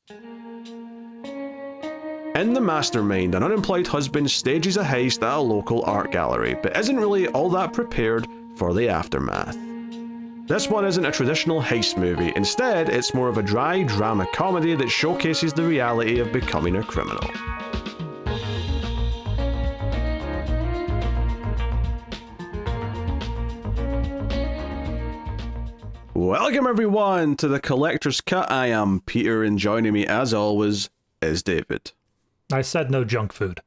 In The Mastermind, an unemployed husband stages a heist at a local art gallery, but isn't really all that prepared for the aftermath. This one isn't a traditional heist movie. Instead, it's more of a dry drama comedy that showcases the reality of becoming a criminal. Welcome everyone to the Collector's Cut. I am Peter, and joining me as always is David. I said no junk food.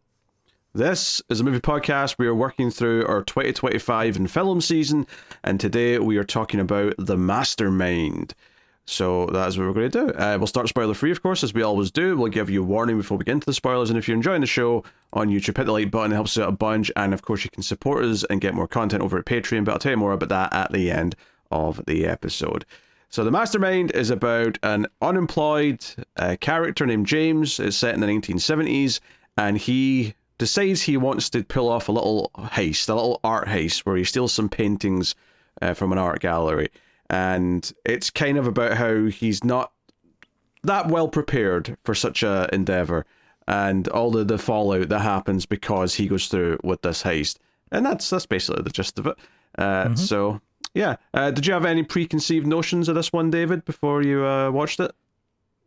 This is a movie podcast. We are working through our 2025 in film season, and today we are talking about The Mastermind. So that's what we're going to do. We'll start spoiler free, of course, as we always do. We'll give you a warning before we get into the spoilers, and if you're enjoying the show on YouTube, hit the like button. It helps us out a bunch, and of course you can support us and get more content over at Patreon, but I'll tell you more about that at the end of the episode. So The Mastermind is about an unemployed character named James. It's set in the 1970s, and he decides he wants to pull off a little heist, a little art heist, where he steals some paintings from an art gallery. And it's kind of about how he's not that well prepared for such a endeavor, and all the fallout that happens because he goes through with this heist. And that's basically the gist of it. So yeah. Did you have any preconceived notions of this one, David, before you watched it?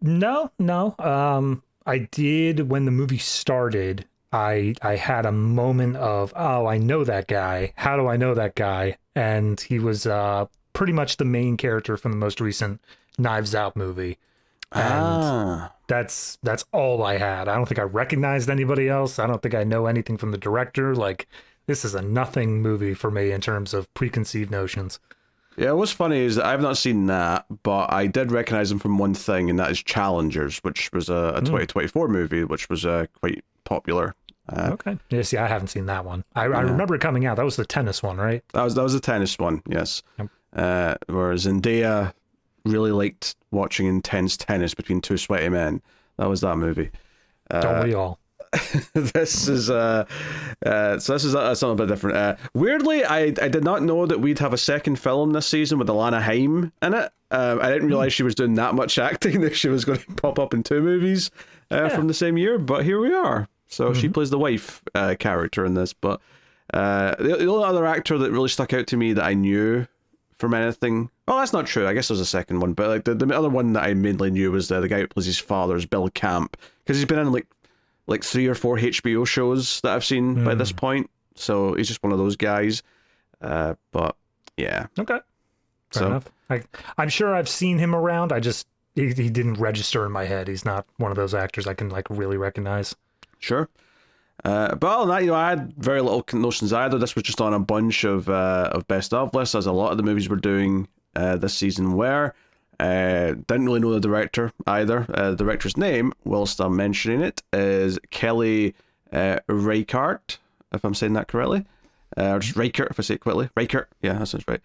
No. I did when the movie started. I had a moment of, oh, I know that guy. How do I know that guy? And he was pretty much the main character from the most recent Knives Out movie. And that's all I had. I don't think I recognized anybody else. I don't think I know anything from the director. Like, this is a nothing movie for me in terms of preconceived notions. Yeah, what's funny is that I've not seen that, but I did recognize him from one thing, and that is Challengers, which was a 2024 movie, which was quite popular. Okay. Yeah, see, I haven't seen that one. I remember it coming out. That was the tennis one, right? That was the tennis one, yes. Yep. Whereas Zendaya really liked watching intense tennis between two sweaty men. That was that movie. Don't we all? This is something a bit different. Weirdly, I did not know that we'd have a second film this season with Alana Haim in it. I didn't realize she was doing that much acting that she was going to pop up in two movies from the same year, but here we are. So she plays the wife character in this, but the only other actor that really stuck out to me that I knew from anything, well, that's not true, I guess there's a second one, but like the other one that I mainly knew was the guy who plays his father's Bill Camp, because he's been in like 3 or 4 HBO shows that I've seen by this point, so he's just one of those guys. But yeah, okay, fair enough. I'm sure I've seen him around. He didn't register in my head. He's not one of those actors I can like really recognize. Sure. But other than that, I had very little notions either. This was just on a bunch of best of lists, as a lot of the movies we're doing this season were. Didn't really know the director either. The director's name, whilst I'm mentioning it, is Kelly Reichardt, if I'm saying that correctly. Or just Reichardt, if I say it quickly. Reichardt, yeah, that sounds right.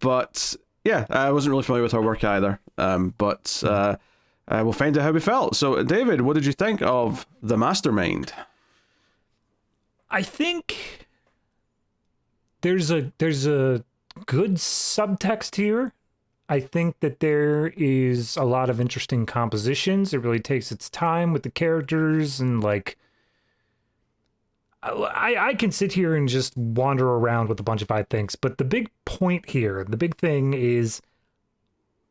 But yeah, I wasn't really familiar with her work either. But we'll find out how we felt. So, David, what did you think of The Mastermind? I think there's a good subtext here. I think that there is a lot of interesting compositions. It really takes its time with the characters, and like I can sit here and just wander around with a bunch of I thinks, but the big point here, the big thing is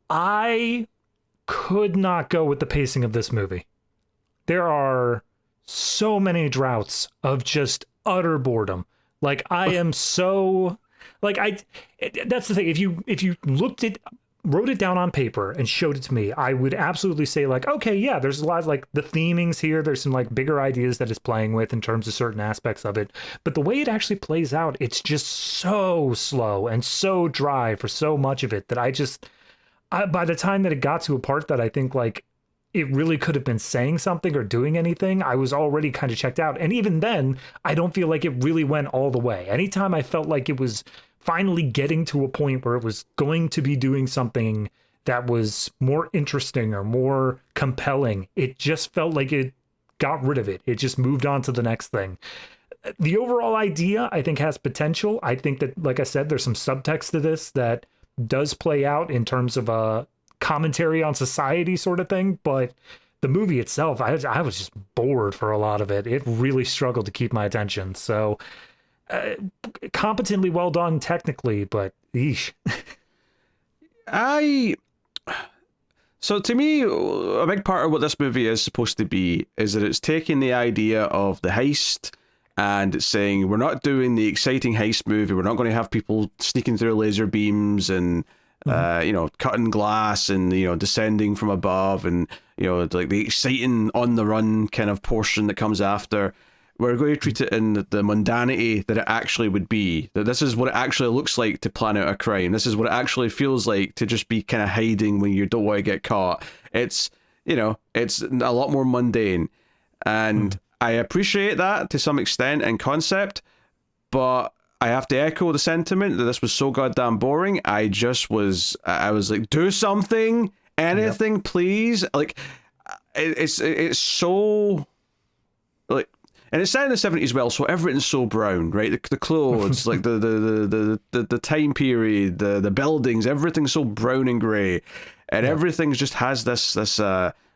I could not go with the pacing of this movie. There are so many droughts of just utter boredom. Like, I am so like that's the thing. If you wrote it down on paper and showed it to me, I would absolutely say like, okay, yeah, there's a lot of like the themings here. There's some like bigger ideas that it's playing with in terms of certain aspects of it. But the way it actually plays out, it's just so slow and so dry for so much of it that by the time that it got to a part that I think like it really could have been saying something or doing anything, I was already kind of checked out. And even then, I don't feel like it really went all the way. Anytime I felt like it was finally getting to a point where it was going to be doing something that was more interesting or more compelling, it just felt like it got rid of it. It just moved on to the next thing. The overall idea, I think, has potential. I think that, like I said, there's some subtext to this that does play out in terms of commentary on society sort of thing, but the movie itself, I was just bored for a lot of it. It really struggled to keep my attention. So competently well done technically, but eesh. So to me, a big part of what this movie is supposed to be is that it's taking the idea of the heist and it's saying, we're not doing the exciting heist movie. We're not going to have people sneaking through laser beams and, cutting glass and, descending from above and, like the exciting on the run kind of portion that comes after. We're going to treat it in the mundanity that it actually would be. That this is what it actually looks like to plan out a crime. This is what it actually feels like to just be kind of hiding when you don't want to get caught. It's, it's a lot more mundane. And I appreciate that to some extent in concept, but I have to echo the sentiment that this was so goddamn boring. I was like, do something, anything, please. Like, it's so, like, and it's set in the 70s well, so everything's so brown, right? The clothes, like the time period, the buildings, everything's so brown and grey, and everything just has this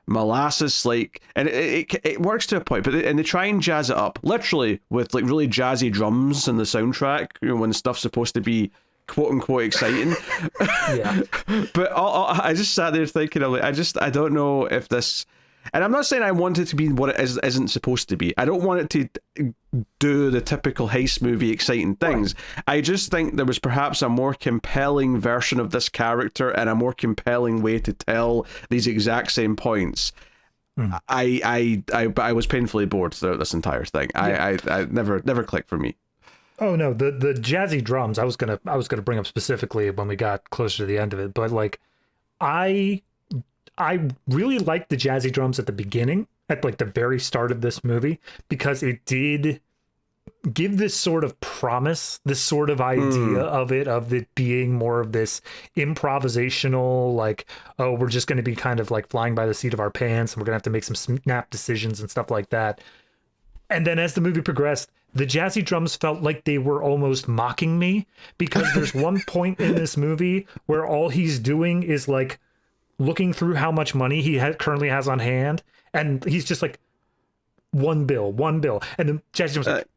molasses, like, and it works to a point, but they try and jazz it up, literally with like really jazzy drums in the soundtrack, when stuff's supposed to be quote unquote exciting. But I just sat there thinking, I don't know if this. And I'm not saying I want it to be what it isn't supposed to be. I don't want it to do the typical heist movie exciting things. Right. I just think there was perhaps a more compelling version of this character and a more compelling way to tell these exact same points. I was painfully bored throughout this entire thing. I never clicked for me. Oh no, the jazzy drums I was gonna bring up specifically when we got closer to the end of it, but like I really liked the jazzy drums at the beginning, at like the very start of this movie, because it did give this sort of promise, this sort of idea of it being more of this improvisational, like, oh, we're just going to be kind of like flying by the seat of our pants and we're going to have to make some snap decisions and stuff like that. And then as the movie progressed, the jazzy drums felt like they were almost mocking me, because there's one point in this movie where all he's doing is like looking through how much money he currently has on hand, and he's just like, one bill, and then jazzy drums like,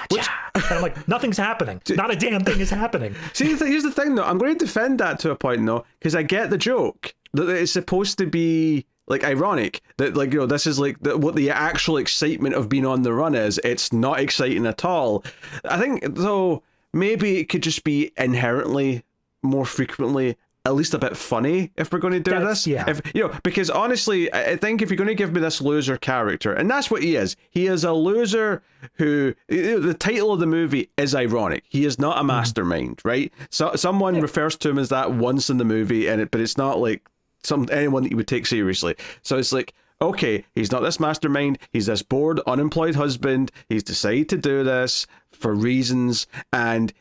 and I'm like, nothing's happening. Not a damn thing is happening. See, here's the thing though, I'm going to defend that to a point though, because I get the joke that it's supposed to be like ironic, that like, this is like what the actual excitement of being on the run is. It's not exciting at all. I think though maybe it could just be inherently more frequently at least a bit funny if we're going to do this. Yeah. If, because honestly, I think if you're going to give me this loser character, and that's what he is a loser who, the title of the movie is ironic. He is not a mastermind, right? So someone refers to him as that once in the movie, but it's not like anyone that you would take seriously. So it's like, okay, he's not this mastermind. He's this bored, unemployed husband. He's decided to do this for reasons, and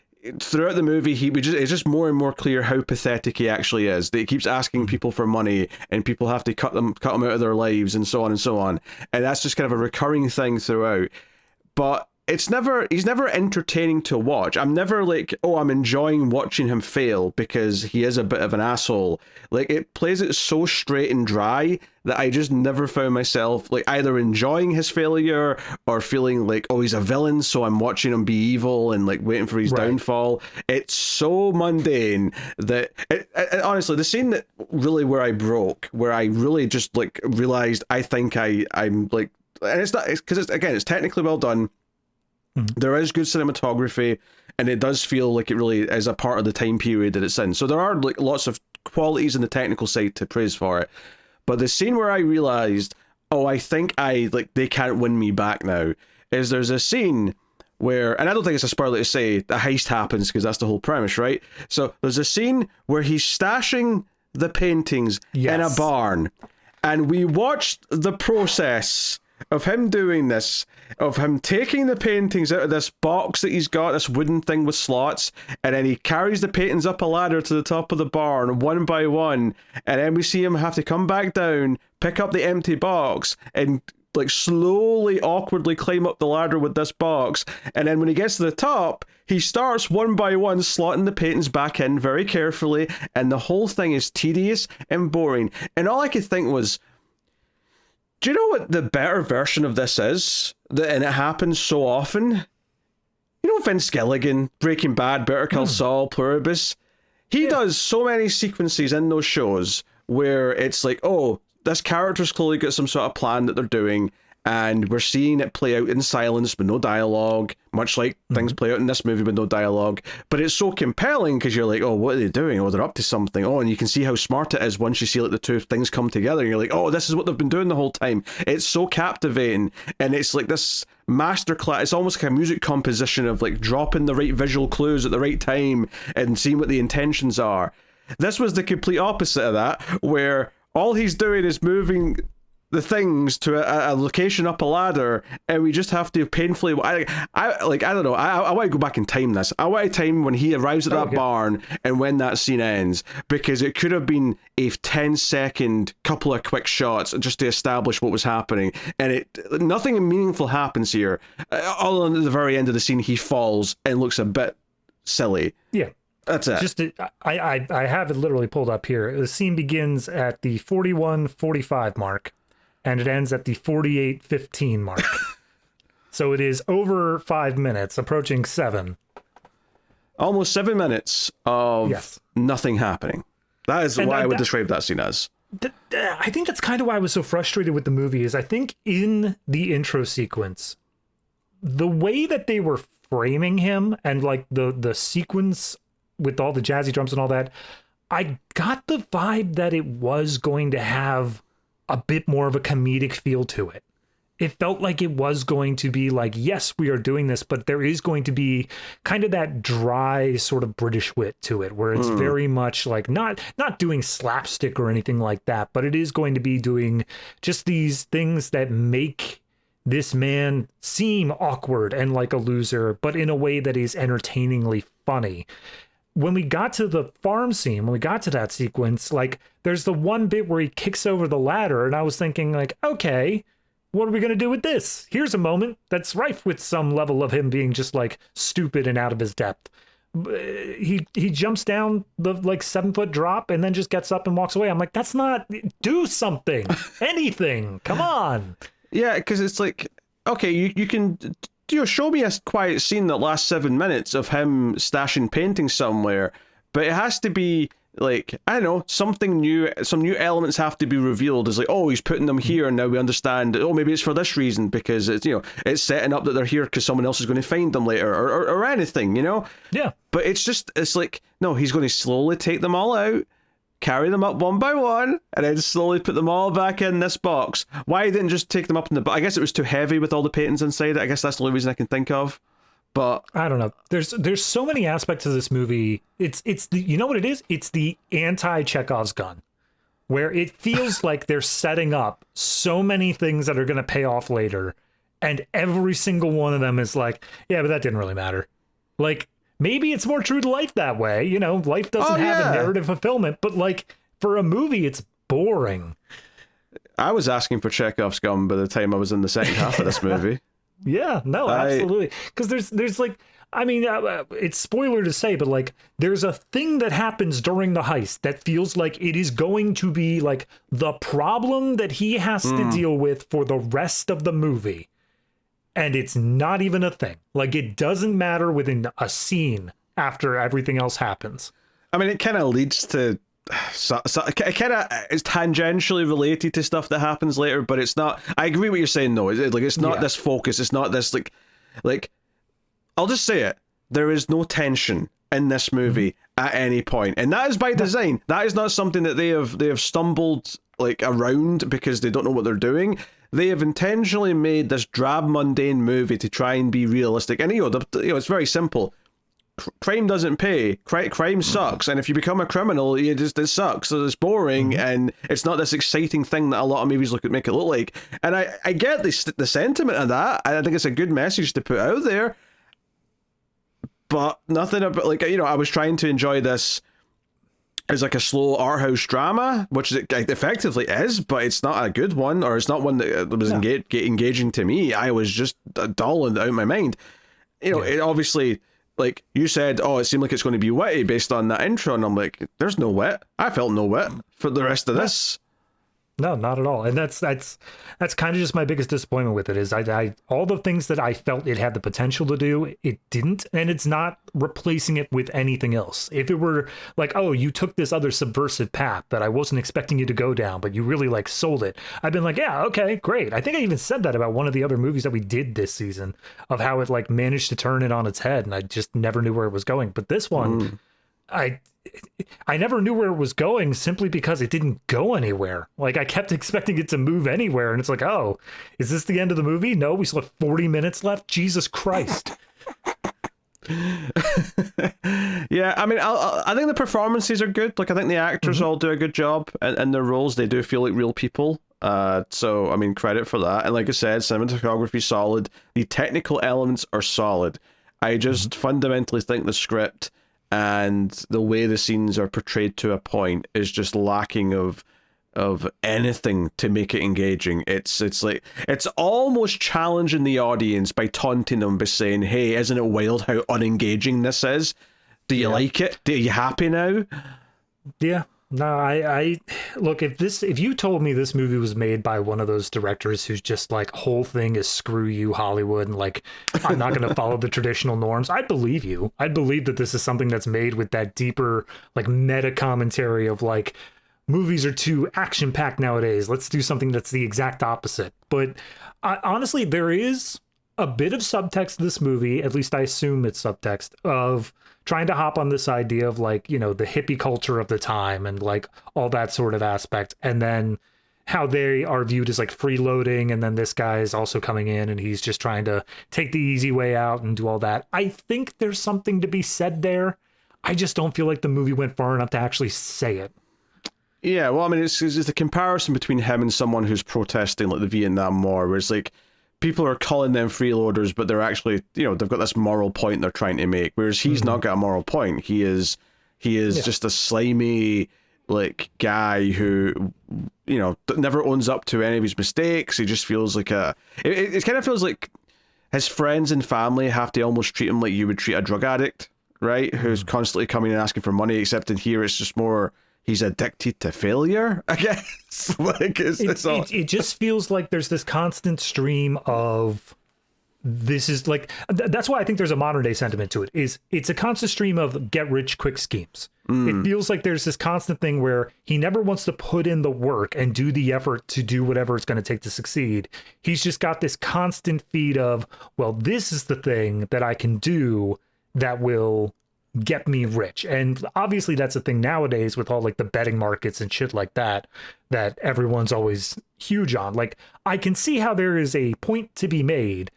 throughout the movie, it's just more and more clear how pathetic he actually is. That he keeps asking people for money, and people have to cut them out of their lives, and so on and so on. And that's just kind of a recurring thing throughout. But he's never entertaining to watch. I'm never like, oh, I'm enjoying watching him fail because he is a bit of an asshole. Like, it plays it so straight and dry that I just never found myself like either enjoying his failure or feeling like, oh, he's a villain, so I'm watching him be evil and like waiting for his downfall. It's so mundane that honestly, the scene that really where I broke, where I really just like realized I think I'm like, and it's not, because it's technically well done. There is good cinematography, and it does feel like it really is a part of the time period that it's in. So there are like lots of qualities in the technical side to praise for it. But the scene where I realized, oh, I think they can't win me back now, is there's a scene where, and I don't think it's a spoiler to say, the heist happens because that's the whole premise, right? So there's a scene where he's stashing the paintings in a barn, and we watched the process of him doing this, of him taking the paintings out of this box that he's got, this wooden thing with slots, and then he carries the paintings up a ladder to the top of the barn one by one, and then we see him have to come back down, pick up the empty box, and like slowly, awkwardly climb up the ladder with this box, and then when he gets to the top, he starts one by one slotting the paintings back in very carefully, and the whole thing is tedious and boring. And all I could think was, do you know what the better version of this is? And it happens so often. You know Vince Gilligan, Breaking Bad, Better Call Saul, Pluribus? He does so many sequences in those shows where it's like, oh, this character's clearly got some sort of plan that they're doing, and we're seeing it play out in silence with no dialogue, much like things play out in this movie with no dialogue. But it's so compelling because you're like, oh, what are they doing? Oh, they're up to something. Oh, and you can see how smart it is once you see like the two things come together. And you're like, oh, this is what they've been doing the whole time. It's so captivating, and it's like this masterclass. It's almost like a music composition of like dropping the right visual clues at the right time and seeing what the intentions are. This was the complete opposite of that, where all he's doing is moving the things to a location up a ladder, and we just have to painfully. I don't know. I want to go back and time this. I want to time when he arrives at that barn and when that scene ends, because it could have been a 10-second couple of quick shots just to establish what was happening, and nothing meaningful happens here. All at the very end of the scene, he falls and looks a bit silly. Yeah. That's it. I have it literally pulled up here. The scene begins at the 41:45 mark, and it ends at the 48:15 mark. So it is over 5 minutes, approaching 7. Almost 7 minutes of nothing happening. That is why I would describe that scene as. I think that's kind of why I was so frustrated with the movie, is I think in the intro sequence, the way that they were framing him and like the sequence with all the jazzy drums and all that, I got the vibe that it was going to have a bit more of a comedic feel to it. It felt like it was going to be like, yes, we are doing this, but there is going to be kind of that dry sort of British wit to it, where it's very much like not doing slapstick or anything like that, but it is going to be doing just these things that make this man seem awkward and like a loser, but in a way that is entertainingly funny. When we got to the farm scene, when we got to that sequence, like there's the one bit where he kicks over the ladder, and I was thinking like, okay, what are we going to do with this? Here's a moment that's rife with some level of him being just like stupid and out of his depth. He jumps down the like 7-foot drop and then just gets up and walks away. I'm like, that's not, do something, anything, come on. Yeah, because it's like, okay, you can... show me a quiet scene that lasts 7 minutes of him stashing paintings somewhere, but it has to be like, I don't know, something new, some new elements have to be revealed. It's like, oh, he's putting them here, and now we understand, oh, maybe it's for this reason, because it's, it's setting up that they're here because someone else is going to find them later, or anything, Yeah. But it's like, no, he's going to slowly take them all out, carry them up one by one, and then slowly put them all back in this box. Why didn't just take them up in the box? I guess it was too heavy with all the paintings inside it. I guess that's the only reason I can think of. But I don't know. There's so many aspects of this movie. It's the, you know what it is? It's the anti-Chekhov's gun, where it feels like they're setting up so many things that are going to pay off later, and every single one of them is like, yeah, but that didn't really matter. Like, maybe it's more true to life that way. Life doesn't have a narrative fulfillment, but like for a movie, it's boring. I was asking for Chekhov's gun by the time I was in the second half of this movie. Yeah, no, absolutely. Because there's like, I mean, it's spoiler to say, but like, there's a thing that happens during the heist that feels like it is going to be like the problem that he has to deal with for the rest of the movie. And it's not even a thing. Like, it doesn't matter within a scene after everything else happens. I mean, it kind of leads to... it kind of is tangentially related to stuff that happens later, but it's not... I agree what you're saying, though. It's not this focus. It's not this, like... I'll just say it. There is no tension in this movie at any point. And that is by design. That is not something that they have stumbled, like, around because they don't know what they're doing. They have intentionally made this drab, mundane movie to try and be realistic. And, it's very simple. Crime doesn't pay. Crime sucks. And if you become a criminal, it sucks. So it's boring, and it's not this exciting thing that a lot of movies make it look like. And I get the sentiment of that. I think it's a good message to put out there. But nothing about, I was trying to enjoy this is like a slow art house drama, which it effectively is, but it's not a good one, or it's not one that was engaging to me. I was just dull and out of my mind. It obviously, like you said, it seemed like it's going to be witty based on that intro, and I'm like, there's no wit. I felt no wit for the rest of this. No, not at all. And that's kind of just my biggest disappointment with it is I all the things that I felt it had the potential to do, it didn't, and it's not replacing it with anything else. If it were like, oh, you took this other subversive path that I wasn't expecting you to go down, but you really like sold it, I've been like, yeah, okay, great. I think I even said that about one of the other movies that we did this season, of how it like managed to turn it on its head, and I just never knew where it was going. But this one, I never knew where it was going simply because it didn't go anywhere. Like, I kept expecting it to move anywhere, and it's like, oh, is this the end of the movie? No, we still have 40 minutes left. Jesus Christ. Yeah, I mean, I think the performances are good. Like, I think the actors all do a good job in their roles. They do feel like real people. So, I mean, credit for that. And like I said, cinematography solid. The technical elements are solid. I just fundamentally think the script and the way the scenes are portrayed to a point is just lacking of anything to make it engaging. It's like, it's almost challenging the audience by taunting them by saying, hey, isn't it wild how unengaging this is? Do you like it? Are you happy now? Yeah. No, I look, if you told me this movie was made by one of those directors who's just like, whole thing is screw you Hollywood, and like, I'm not going to follow the traditional norms, I'd believe you. I'd believe that this is something that's made with that deeper like meta commentary of like, movies are too action packed nowadays, let's do something that's the exact opposite. But honestly, there is a bit of subtext to this movie, at least I assume it's subtext, of trying to hop on this idea of like, the hippie culture of the time and like all that sort of aspect. And then how they are viewed as like freeloading. And then this guy is also coming in and he's just trying to take the easy way out and do all that. I think there's something to be said there. I just don't feel like the movie went far enough to actually say it. Yeah, well, I mean, it's the comparison between him and someone who's protesting like the Vietnam War, where it's like, people are calling them freeloaders, but they're actually, they've got this moral point they're trying to make. Whereas he's not got a moral point. He is just a slimy, like, guy who, never owns up to any of his mistakes. He just feels like it kind of feels like his friends and family have to almost treat him like you would treat a drug addict, right? Who's constantly coming and asking for money, except in here it's just more, he's addicted to failure, I guess. Like, it just feels like there's this constant stream of, this is like, that's why I think there's a modern day sentiment to it, is it's a constant stream of get rich quick schemes. It feels like there's this constant thing where he never wants to put in the work and do the effort to do whatever it's going to take to succeed. He's just got this constant feed of, well, this is the thing that I can do that will get me rich. And obviously that's a thing nowadays with all like the betting markets and shit like that everyone's always huge on. Like, I can see how there is a point to be made,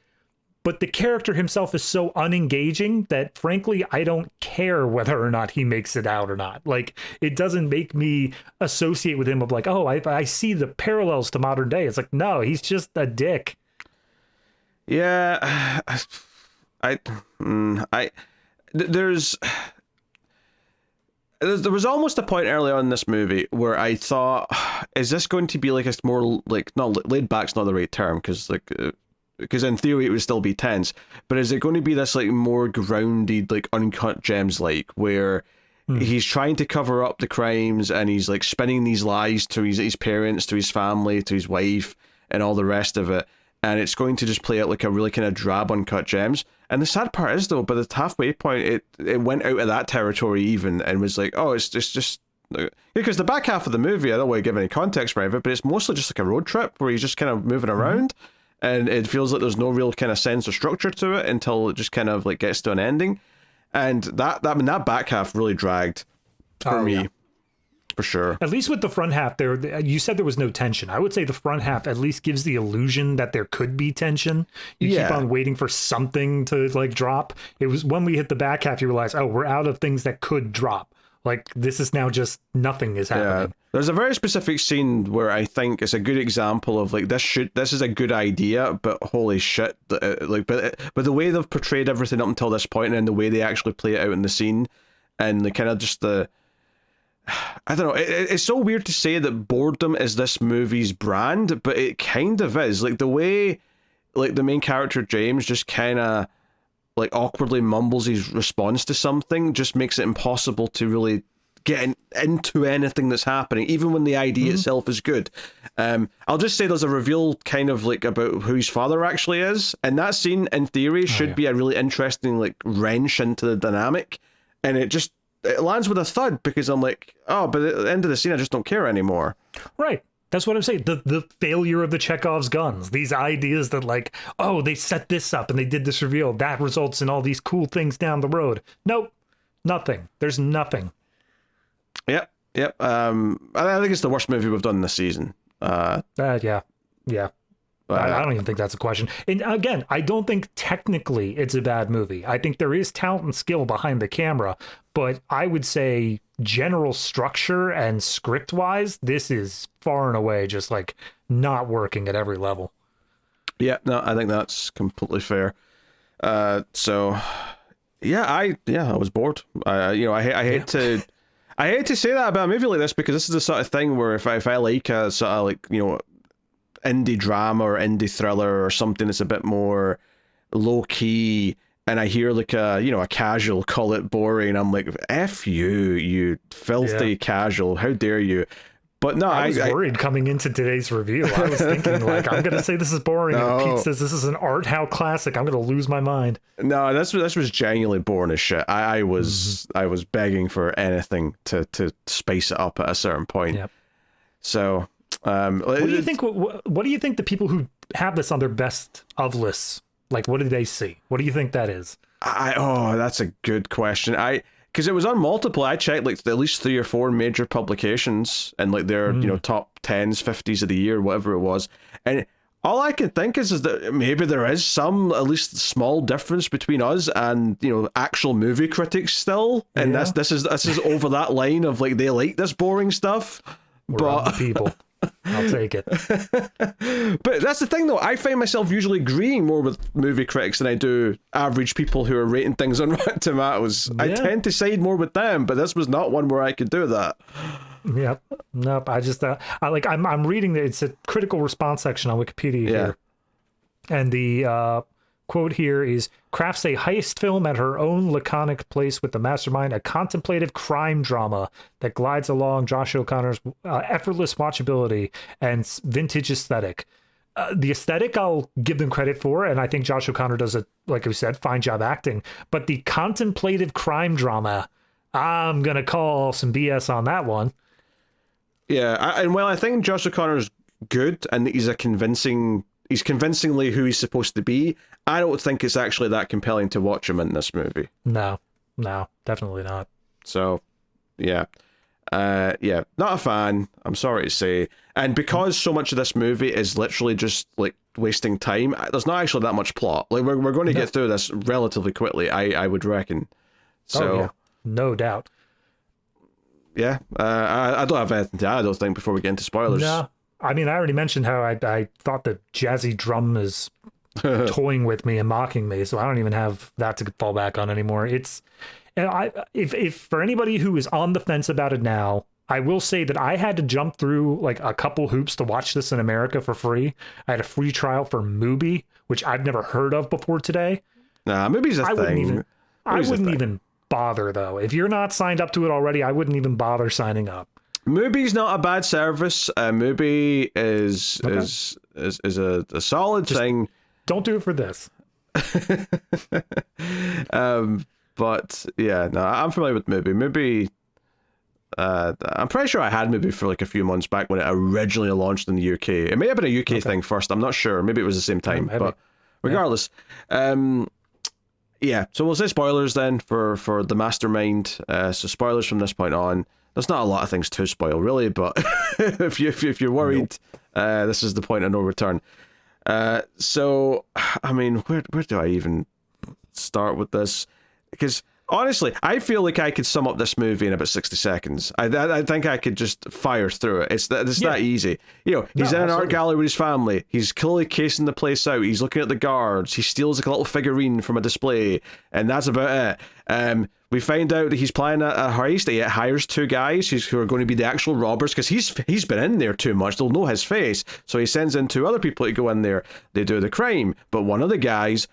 but the character himself is so unengaging that frankly I don't care whether or not he makes it out or not. Like, it doesn't make me associate with him of like, oh, I see the parallels to modern day. It's like, no, he's just a dick. Yeah. There was almost a point early on in this movie where I thought, is this going to be like a more like, not laid back's not the right term, because in theory it would still be tense, but is it going to be this like more grounded, like Uncut Gems, like where he's trying to cover up the crimes and he's like spinning these lies to his parents, to his family, to his wife, and all the rest of it, and it's going to just play out like a really kind of drab Uncut Gems. And the sad part is, though, by the halfway point, it went out of that territory even, and was like, oh, it's just because the back half of the movie, I don't want to give any context for it, but it's mostly just like a road trip where he's just kind of moving around, and it feels like there's no real kind of sense or structure to it until it just kind of like gets to an ending, and that back half really dragged for me. Yeah. For sure. At least with the front half there, you said there was no tension. I would say the front half at least gives the illusion that there could be tension. You keep on waiting for something to like drop. It was when we hit the back half, you realize, oh, we're out of things that could drop. Like, this is now just nothing is happening. Yeah. There's a very specific scene where I think it's a good example of like, this is a good idea, but holy shit, like, but the way they've portrayed everything up until this point and then the way they actually play it out in the scene, and the kind of just I don't know. It's so weird to say that boredom is this movie's brand, but it kind of is. Like the way, like the main character James just kind of like awkwardly mumbles his response to something just makes it impossible to really get into anything that's happening, even when the idea itself is good. I'll just say there's a reveal kind of like about who his father actually is, and that scene in theory should be a really interesting like wrench into the dynamic, and it lands with a thud because I'm like, oh, but at the end of the scene I just don't care anymore. Right. That's what I'm saying. The failure of the Chekhov's guns. These ideas that like, oh, they set this up and they did this reveal. That results in all these cool things down the road. Nope. Nothing. There's nothing. Yep. I think it's the worst movie we've done this season. Yeah. I don't even think that's a question. And again, I don't think technically it's a bad movie. I think there is talent and skill behind the camera, but I would say general structure and script wise, this is far and away just like not working at every level. Yeah, no, I think that's completely fair. So yeah, I was bored. I hate to say that about a movie like this, because this is the sort of thing where if I like a sort of like, indie drama or indie thriller or something that's a bit more low key, and I hear like a casual call it boring, I'm like, F you filthy casual, how dare you. But no, I was worried coming into today's review. I was thinking like, I'm gonna say this is boring, and Pete says this is an art house classic. I'm gonna lose my mind. No, this was genuinely boring as shit. I was begging for anything to spice it up at a certain point. Yep. So what do you think? What do you think the people who have this on their best of lists, like, what did they see? What do you think that is? That's a good question. Because it was on multiple. I checked like at least 3 or 4 major publications and like their top 10s, 50s of the year, whatever it was, and all I can think is that maybe there is some at least small difference between us and actual movie critics still, and this is over that line of like they like this boring stuff. But people. I'll take it. But that's the thing though, I find myself usually agreeing more with movie critics than I do average people who are rating things on Rotten Tomatoes. I tend to side more with them, but this was not one where I could do that. Yep. Nope. I just I'm reading it's a critical response section on Wikipedia here. And the quote here is, crafts a heist film at her own laconic place with the Mastermind, a contemplative crime drama that glides along Josh O'Connor's effortless watchability and vintage aesthetic. The aesthetic I'll give them credit for, and I think Josh O'Connor does like we said, fine job acting. But the contemplative crime drama, I'm gonna call some BS on that one. Yeah, I think Josh O'Connor's good, and he's convincingly who he's supposed to be. I don't think it's actually that compelling to watch him in this movie. No, definitely not. So, yeah, not a fan. I'm sorry to say. And because so much of this movie is literally just like wasting time, there's not actually that much plot. Like we're going to get through this relatively quickly, I would reckon. So, no doubt. Yeah, I don't have anything to add, I don't think, before we get into spoilers. No. I mean, I already mentioned how I thought the jazzy drum is toying with me and mocking me, so I don't even have that to fall back on anymore. If for anybody who is on the fence about it now, I will say that I had to jump through like a couple hoops to watch this in America for free. I had a free trial for Mubi, which I've never heard of before today. Nah, Mubi's a thing. I wouldn't even bother though. If you're not signed up to it already, I wouldn't even bother signing up. Mubi's not a bad service. Mubi is a solid thing. Don't do it for this. But yeah, no, I'm familiar with Mubi. I'm pretty sure I had Mubi for like a few months back when it originally launched in the UK. It may have been a UK thing first. I'm not sure. Maybe it was the same time. But regardless, yeah. So we'll say spoilers then for the Mastermind. So spoilers from this point on. There's not a lot of things to spoil, really, but if you're worried, this is the point of no return. So, I mean, where do I even start with this? Because Honestly, I feel like I could sum up this movie in about 60 seconds. I think I could just fire through it. It's that easy. You know, he's in an art gallery with his family. He's clearly casing the place out. He's looking at the guards. He steals like a little figurine from a display, and that's about it. We find out that he's planning a heist. He hires two guys who are going to be the actual robbers because he's been in there too much. They'll know his face. So he sends in two other people to go in there. They do the crime, but one of the guys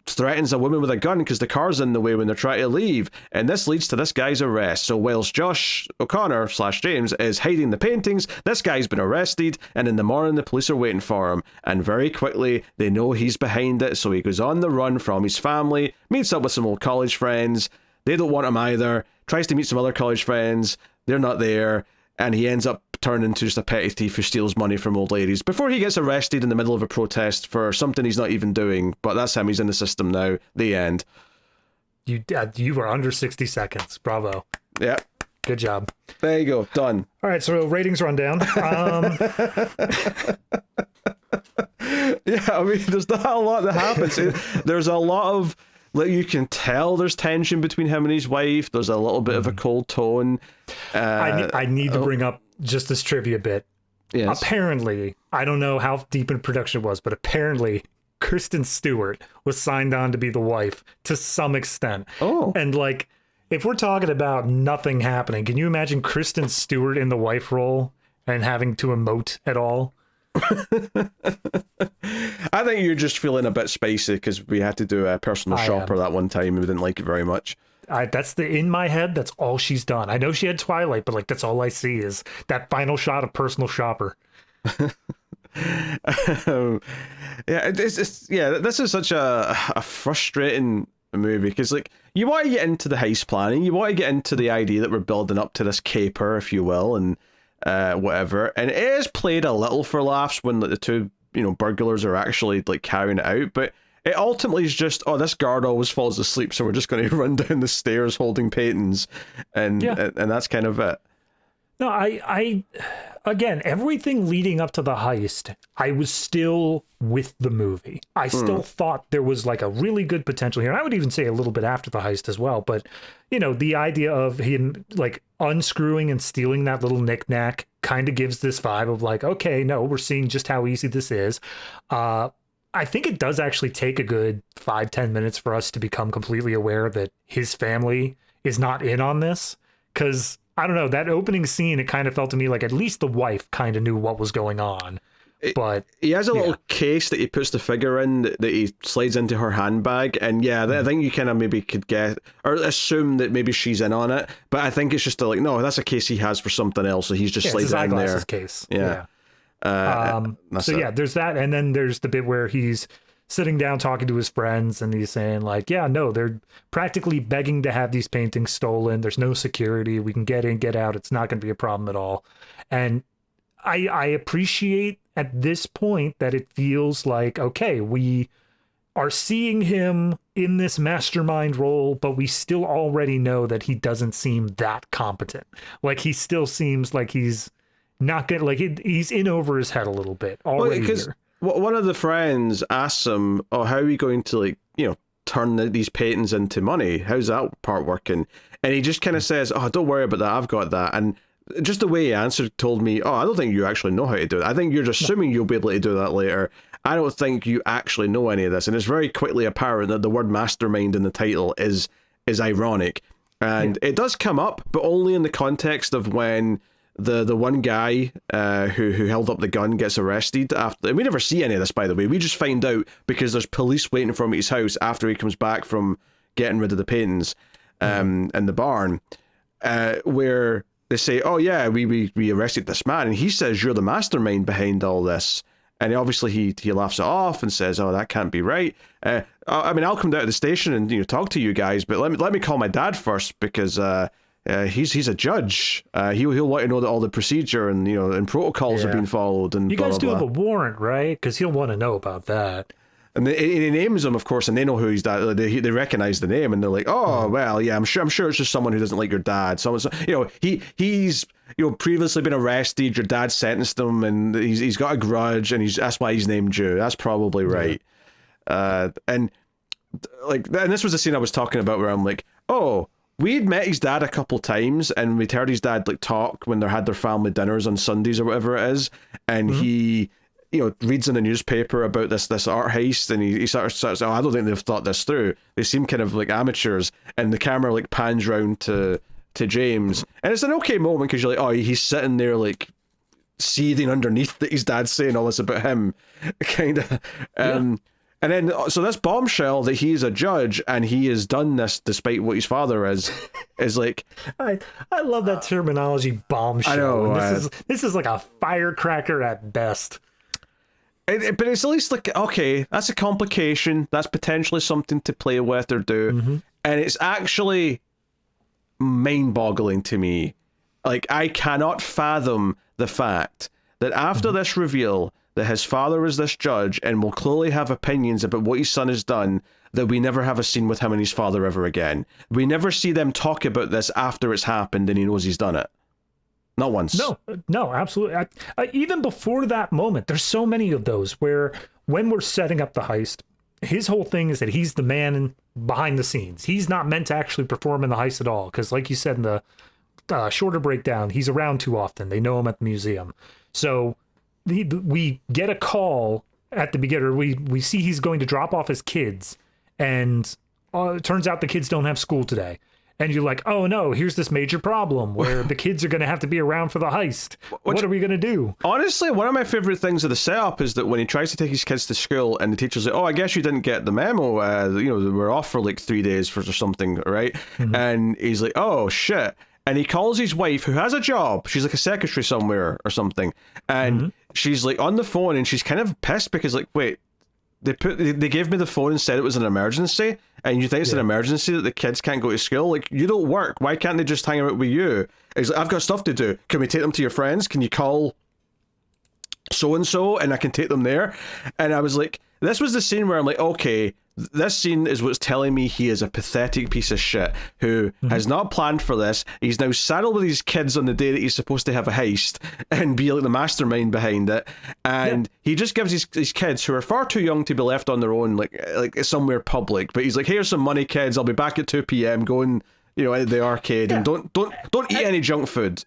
threatens a woman with a gun because the car's in the way when they're trying to leave, and this leads to this guy's arrest. So whilst Josh O'Connor / James is hiding the paintings, this guy's been arrested, and in the morning the police are waiting for him, and very quickly they know he's behind it, so he goes on the run from his family, meets up with some old college friends. They don't want him either, tries to meet some other college friends, they're not there, and he ends up turning into just a petty thief who steals money from old ladies before he gets arrested in the middle of a protest for something he's not even doing. But that's him. He's in the system now. The end. You were under 60 seconds. Bravo. Yeah. Good job. There you go. Done. All right. So ratings rundown. Yeah. I mean, there's not a lot that happens. There's a lot of, like, you can tell there's tension between him and his wife. There's a little bit of a cold tone. I need to bring up just this trivia bit. Yes. Apparently, I don't know how deep in production it was, but apparently Kristen Stewart was signed on to be the wife to some extent. Oh. And like, if we're talking about nothing happening, can you imagine Kristen Stewart in the wife role and having to emote at all? I think you're just feeling a bit spicy because we had to do a Personal Shopper that one time and we didn't like it very much. In my head, that's all she's done. I know she had Twilight, but like that's all I see is that final shot of Personal Shopper. This is such a frustrating movie because, like, you want to get into the heist planning, you want to get into the idea that we're building up to this caper, if you will, and whatever, and it is played a little for laughs when, like, the two burglars are actually like carrying it out, but it ultimately is just, this guard always falls asleep, so we're just going to run down the stairs holding paintings, and that's kind of it. No, I again, everything leading up to the heist, I was still with the movie. I still thought there was like a really good potential here. And I would even say a little bit after the heist as well. But, the idea of him like unscrewing and stealing that little knickknack kind of gives this vibe of like, okay, no, we're seeing just how easy this is. I think it does actually take a good 5-10 minutes for us to become completely aware that his family is not in on this. Because, I don't know, that opening scene, it kind of felt to me like at least the wife kind of knew what was going on. But he has a little case that he puts the figure in that he slides into her handbag. And I think you kind of maybe could get or assume that maybe she's in on it. But I think it's just no, that's a case he has for something else. So he's just sliding in there. Case. Yeah. There's that, and then there's the bit where he's sitting down talking to his friends and he's saying like, they're practically begging to have these paintings stolen. There's no security, we can get in, get out, it's not going to be a problem at all. And I appreciate at this point that it feels like, okay, we are seeing him in this mastermind role, but we still already know that he doesn't seem that competent. Like, he still seems like he's not good. Like, he's in over his head a little bit already. Because one of the friends asks him, how are we going to turn these paintings into money? How's that part working? And he just kind of says, don't worry about that, I've got that. And just the way he answered told me, I don't think you actually know how to do it. I think you're just assuming you'll be able to do that later. I don't think you actually know any of this. And it's very quickly apparent that the word mastermind in the title is ironic. And it does come up, but only in the context of when the one guy who held up the gun gets arrested after. And we never see any of this, by the way. We just find out because there's police waiting for him at his house after he comes back from getting rid of the paintings in the barn, where they say, we arrested this man, and he says you're the mastermind behind all this. And obviously he laughs it off and says, that can't be right. I'll come down to the station and talk to you guys, but let me call my dad first because he's a judge. He'll want to know that all the procedure and protocols have been followed. And you guys do have a warrant, right? Because he'll want to know about that. And he names him, of course, and they know who he's dad. They recognize the name, and they're like, I'm sure it's just someone who doesn't like your dad. He's previously been arrested. Your dad sentenced him, and he's got a grudge, and that's why he's named you. That's probably right. And this was the scene I was talking about where I'm like, oh, we'd met his dad a couple times, and we'd heard his dad like talk when they had their family dinners on Sundays or whatever it is, and he, reads in the newspaper about this art heist, and he sort of says, oh, I don't think they've thought this through. They seem kind of like amateurs, and the camera like pans round to James, and it's an okay moment because you're like, oh, he's sitting there like seething underneath that his dad's saying all this about him, kind of. And then, so this bombshell that he's a judge and he has done this despite what his father is like... I love that terminology, bombshell. I know. This is like a firecracker at best. But it's at least like, okay, that's a complication. That's potentially something to play with or do. Mm-hmm. And it's actually mind-boggling to me. Like, I cannot fathom the fact that after this reveal that his father is this judge and will clearly have opinions about what his son has done, that we never have a scene with him and his father ever again. We never see them talk about this after it's happened and he knows he's done it. Not once. No, absolutely. Even before that moment, there's so many of those where when we're setting up the heist, his whole thing is that he's the man behind the scenes. He's not meant to actually perform in the heist at all. Because like you said in the shorter breakdown, he's around too often. They know him at the museum. So we get a call at the beginning. We see he's going to drop off his kids. And it turns out the kids don't have school today. And you're like, oh no, here's this major problem where the kids are going to have to be around for the heist. What are we going to do? Honestly, one of my favorite things of the setup is that when he tries to take his kids to school and the teacher's like, oh, I guess you didn't get the memo. We're off for like 3 days or something, right? Mm-hmm. And he's like, oh shit. And he calls his wife, who has a job. She's like a secretary somewhere or something. And she's like on the phone and she's kind of pissed because like, wait, they gave me the phone and said it was an emergency, and you think it's an emergency that the kids can't go to school? Like, you don't work. Why can't they just hang out with you? He's like, I've got stuff to do. Can we take them to your friends? Can you call so-and-so and I can take them there? And I was like, this was the scene where I'm like, okay, this scene is what's telling me he is a pathetic piece of shit who has not planned for this. He's now saddled with his kids on the day that he's supposed to have a heist and be like the mastermind behind it. And he just gives his kids, who are far too young to be left on their own, like somewhere public. But he's like, here's some money, kids. I'll be back at 2 p.m. going, at the arcade, and don't eat any junk food.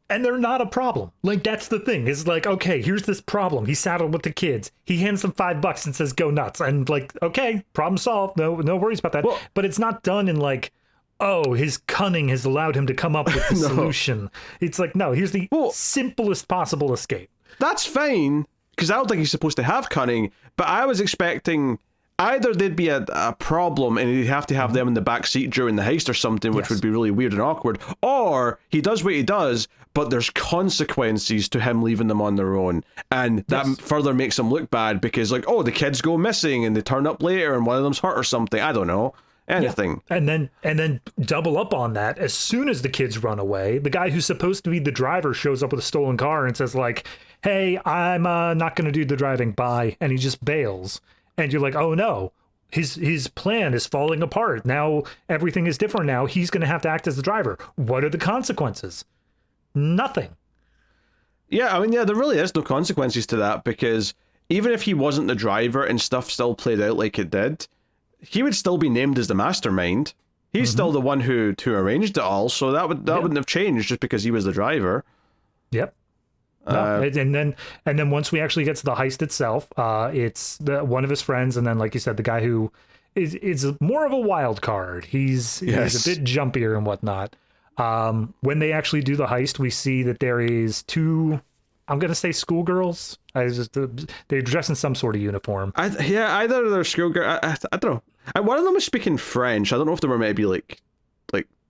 And they're not a problem. Like, that's the thing. It's like, okay, here's this problem. He's saddled with the kids. He hands them $5 and says, go nuts. And like, okay, problem solved. No worries about that. Well, but it's not done in like, oh, his cunning has allowed him to come up with the solution. It's like, no, here's the simplest possible escape. That's fine, because I don't think he's supposed to have cunning, but I was expecting either there'd be a problem and he'd have to have them in the back seat during the heist or something, which would be really weird and awkward, or he does what he does, but there's consequences to him leaving them on their own, and that further makes him look bad because, like, oh, the kids go missing and they turn up later and one of them's hurt or something. I don't know. Anything. Yeah. And then double up on that, as soon as the kids run away, the guy who's supposed to be the driver shows up with a stolen car and says like, hey, I'm not going to do the driving, bye, and he just bails. And you're like, oh no, his plan is falling apart. Now everything is different now. He's going to have to act as the driver. What are the consequences? Nothing. Yeah, I mean, there really is no consequences to that, because even if he wasn't the driver and stuff still played out like it did, he would still be named as the mastermind. He's still the one who arranged it all, so that wouldn't have changed just because he was the driver. Yep. No, and then once we actually get to the heist itself, it's one of his friends, and then, like you said, the guy who is more of a wild card. He's a bit jumpier and whatnot. When they actually do the heist, we see that there is two, I'm gonna say schoolgirls. They're dressed in some sort of uniform. Either they're schoolgirls. I don't know. One of them was speaking French. I don't know if they were maybe like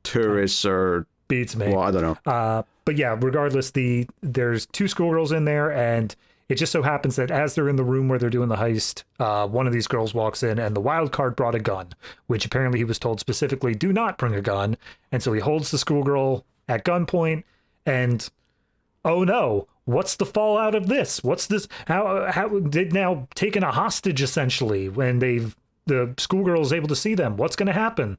tourists or beats me. Well, I don't know. But yeah, regardless, there's two schoolgirls in there, and it just so happens that as they're in the room where they're doing the heist, one of these girls walks in, and the wild card brought a gun, which apparently he was told specifically, do not bring a gun. And so he holds the schoolgirl at gunpoint, and oh no, what's the fallout of this? What's this? How they've now taken a hostage, essentially, when the schoolgirl is able to see them. What's going to happen?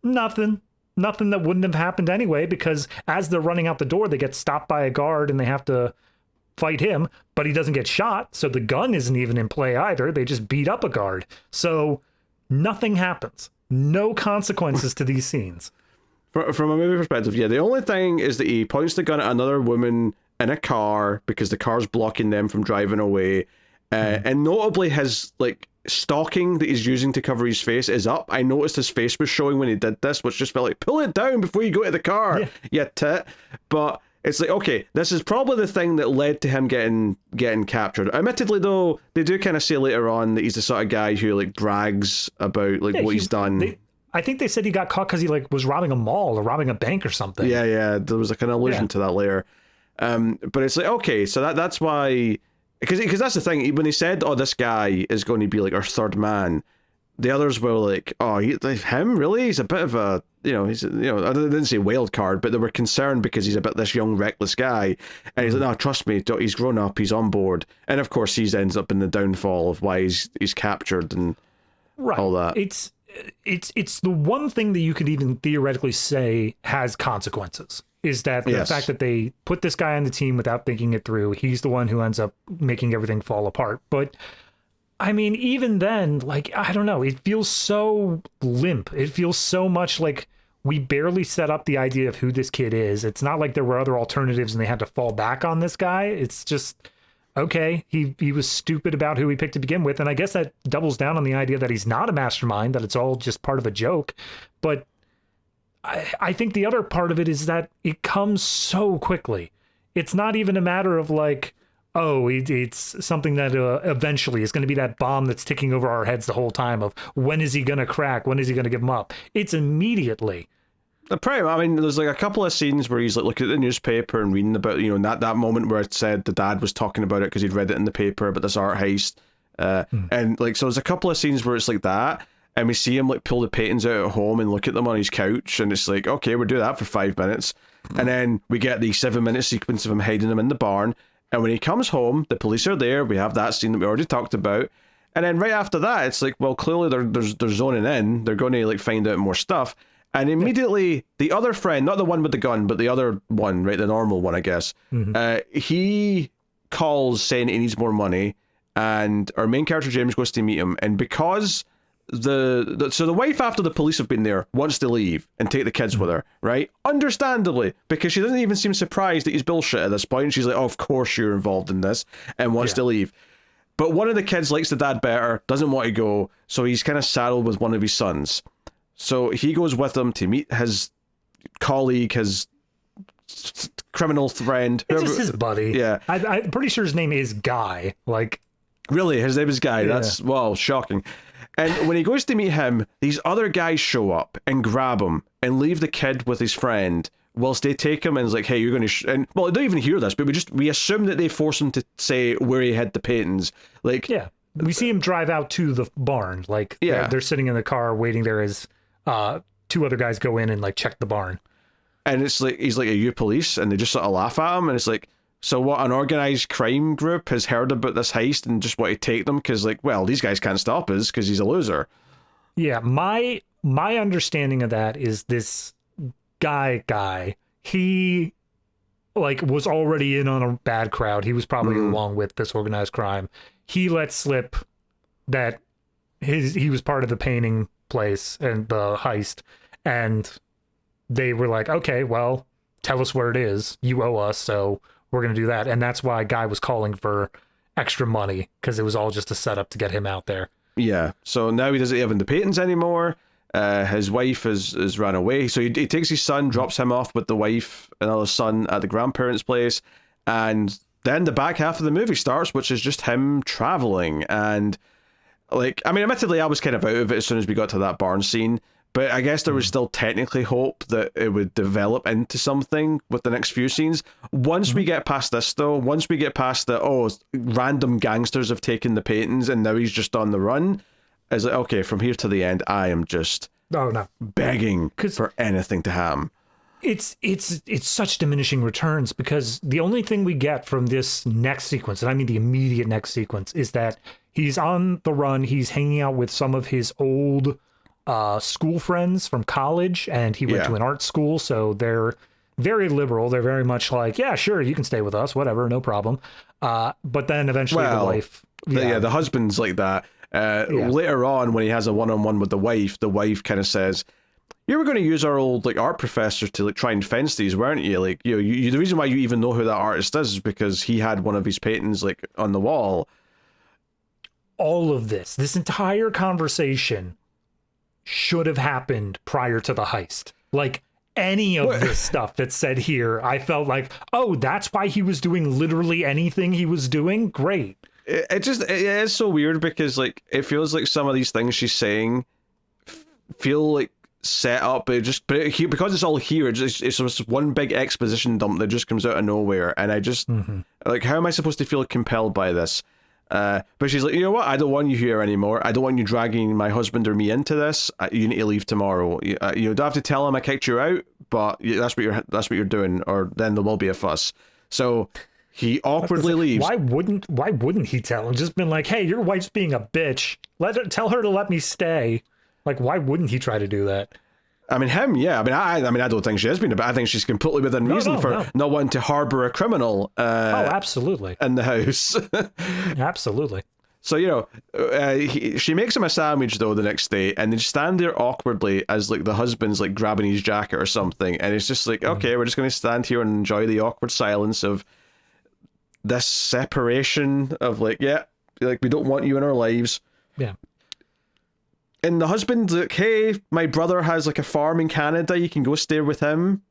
Nothing that wouldn't have happened anyway, because as they're running out the door, they get stopped by a guard and they have to fight him, but he doesn't get shot, so the gun isn't even in play either. They just beat up a guard. So nothing happens. no consequences to these scenes. From a movie perspective, yeah, the only thing is that he points the gun at another woman in a car because the car's blocking them from driving away. And notably, his stocking that he's using to cover his face is up. I noticed his face was showing when he did this, which just felt like, pull it down before you go to the car, you tit. But it's like, okay, this is probably the thing that led to him getting captured. Admittedly, though, they do kind of say later on that he's the sort of guy who brags about what he's done. I think they said he got caught because he was robbing a mall or robbing a bank or something. Yeah, there was an allusion to that later. But it's like, okay, so that's why, because that's the thing. When he said, "Oh, this guy is going to be our third man," the others were like, "Oh, him really? He's a bit of a he's I didn't say wild card, but they were concerned because he's a bit this young reckless guy." And he's like, "No, trust me, he's grown up, he's on board." And of course, he ends up in the downfall of why he's captured and all that. It's the one thing that you could even theoretically say has consequences, is that the fact that they put this guy on the team without thinking it through. He's the one who ends up making everything fall apart. But I mean, even then, I don't know, it feels so limp. It feels so much like we barely set up the idea of who this kid is. It's not like there were other alternatives and they had to fall back on this guy. It's just, okay, he was stupid about who he picked to begin with. And I guess that doubles down on the idea that he's not a mastermind, that it's all just part of a joke. But I think the other part of it is that it comes so quickly. It's not even a matter of it's something that eventually is going to be that bomb that's ticking over our heads the whole time of when is he going to crack? When is he going to give him up? It's immediately. I mean, there's a couple of scenes where he's looking at the newspaper and reading about, that moment where it said the dad was talking about it because he'd read it in the paper about this art heist. And so there's a couple of scenes where it's like that. And we see him pull the paintings out at home and look at them on his couch. And it's like, okay, we'll do that for 5 minutes. And then we get the 7-minute sequence of him hiding them in the barn. And when he comes home, the police are there. We have that scene that we already talked about. And then right after that, it's like, well, clearly they're zoning in. They're going to find out more stuff. And immediately, the other friend, not the one with the gun, but the other one, right, the normal one, I guess, he calls saying he needs more money, and our main character, James, goes to meet him, and because the wife, after the police have been there, wants to leave and take the kids with her, right? Understandably, because she doesn't even seem surprised that he's bullshit at this point. She's like, oh, of course you're involved in this, and wants to leave. But one of the kids likes the dad better, doesn't want to go, so he's kind of saddled with one of his sons. So he goes with him to meet his colleague, his criminal friend. It's just his buddy. Yeah. I'm pretty sure his name is Guy. Really? His name is Guy? Yeah. That's, shocking. And when he goes to meet him, these other guys show up and grab him and leave the kid with his friend whilst they take him and it's like, hey, you're going to... I don't even hear this, but we assume that they force him to say where he hid the paintings. We see him drive out to the barn. They're sitting in the car waiting there as... two other guys go in and check the barn, and it's like he's like, are you police? And they just sort of laugh at him, and it's like, so what, an organized crime group has heard about this heist and just want to take them because these guys can't stop us because he's a loser. My understanding of that is this guy he was already in on a bad crowd. He was probably along with this organized crime. He let slip that he was part of the painting place and the heist, and they were like, okay, well, tell us where it is, you owe us, so we're gonna do that. And that's why Guy was calling for extra money, because it was all just a setup to get him out there. So now he doesn't have the paintings anymore. His wife has run away, so he takes his son, drops him off with the wife and other son at the grandparents' place, and then the back half of the movie starts, which is just him traveling. And admittedly, I was kind of out of it as soon as we got to that barn scene, but I guess there was still technically hope that it would develop into something with the next few scenes. Once we get past this, though, once we get past the, random gangsters have taken the paintings and now he's just on the run, it's like, okay, from here to the end, I am just begging for anything to happen. It's such diminishing returns, because the only thing we get from this next sequence, and I mean the immediate next sequence, is that he's on the run. He's hanging out with some of his old school friends from college, and he went to an art school, so they're very liberal. They're very much like, yeah, sure, you can stay with us, whatever, no problem. But then eventually the wife... the husband's like that. Later on, when he has a one-on-one with the wife kind of says, "You were going to use our old like art professor to like try and fence these, weren't you? Like, you the reason why you even know who that artist is because he had one of his paintings like on the wall." All of this entire conversation should have happened prior to the heist. Like, any of this stuff that's said here, I felt like, oh, that's why he was doing literally anything he was doing? Great. It is so weird because like it feels like some of these things she's saying feel like set up, because it's all here, it's just one big exposition dump that just comes out of nowhere, and I just like, how am I supposed to feel compelled by this? But she's like, you know what? I don't want you here anymore. I don't want you dragging my husband or me into this. You need to leave tomorrow. You don't have to tell him I kicked you out, but that's what you're doing, or then there will be a fuss. So he awkwardly leaves. Why wouldn't he tell him? Just been like, hey, your wife's being a bitch. Tell her to let me stay. Like, why wouldn't he try to do that? I mean, him, yeah. I mean, I don't think she has been, but I think she's completely within reason for not wanting to harbor a criminal. Absolutely. In the house. Absolutely. So, she makes him a sandwich, though, the next day, and they just stand there awkwardly as, like, the husband's, like, grabbing his jacket or something, and it's just like, okay, we're just going to stand here and enjoy the awkward silence of this separation of, like, yeah, like, we don't want you in our lives. Yeah. And the husband's like, hey, my brother has, like, a farm in Canada, you can go stay with him.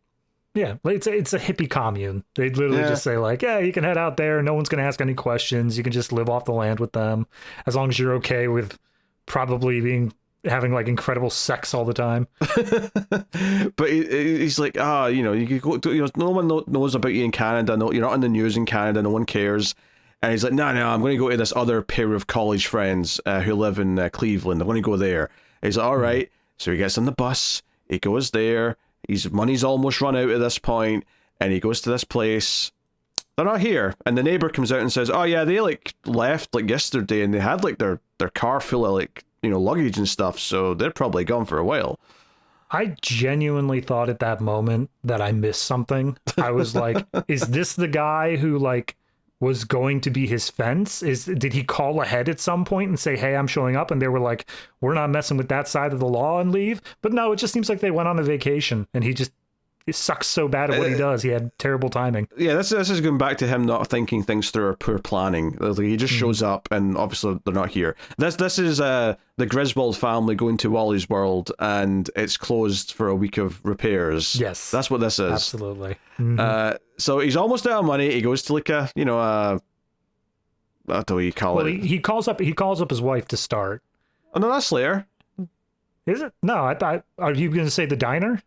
Yeah, it's a hippie commune. They literally just say like, yeah, you can head out there. No one's going to ask any questions. You can just live off the land with them as long as you're okay with probably having like incredible sex all the time. But he's like, you could go to, no one knows about you in Canada. No, you're not in the news in Canada. No one cares. And he's like, no, I'm going to go to this other pair of college friends who live in Cleveland. I'm going to go there. And he's like, all right. So he gets on the bus. He goes there. His money's almost run out at this point, and he goes to this place. They're not here, and the neighbor comes out and says, "Oh yeah, they like left like yesterday, and they had like their car full of like luggage and stuff, so they're probably gone for a while." I genuinely thought at that moment that I missed something. I was like, "Is this the guy who like was going to be his fence? Did he call ahead at some point and say, hey, I'm showing up?" And they were like, we're not messing with that side of the law, and leave. But no, it just seems like they went on a vacation and he sucks so bad at what he does. He had terrible timing. Yeah, this is going back to him not thinking things through or poor planning. Like, he just shows up and obviously they're not here. This is the Griswold family going to Wally's World and it's closed for a week of repairs. Yes. That's what this is. Absolutely. So he's almost out of money. He goes to like I don't know what you call it. He calls up his wife to start. Oh no, that's later. Is it? No, I thought, are you going to say the diner?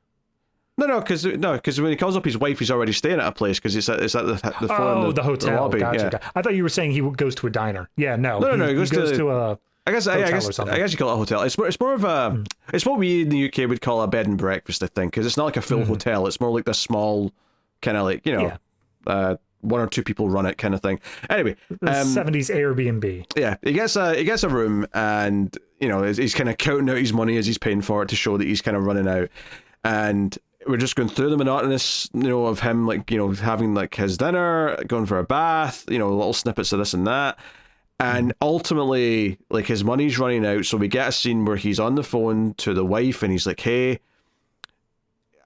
No, because when he calls up his wife, he's already staying at a place because it's at the hotel. The lobby. Gotcha. Yeah. I thought you were saying he goes to a diner. Yeah, no. He goes to a I guess you call it a hotel. It's more of a it's what we in the UK would call a bed and breakfast, I think, because it's not like a full hotel. It's more like this small kind of like one or two people run it kind of thing. Anyway, the 70s Airbnb. Yeah, he gets a room, and he's kind of counting out his money as he's paying for it to show that he's kind of running out, and we're just going through the monotonous, of him like having like his dinner, going for a bath, little snippets of this and that. And ultimately, like, his money's running out, so we get a scene where he's on the phone to the wife, and he's like, hey,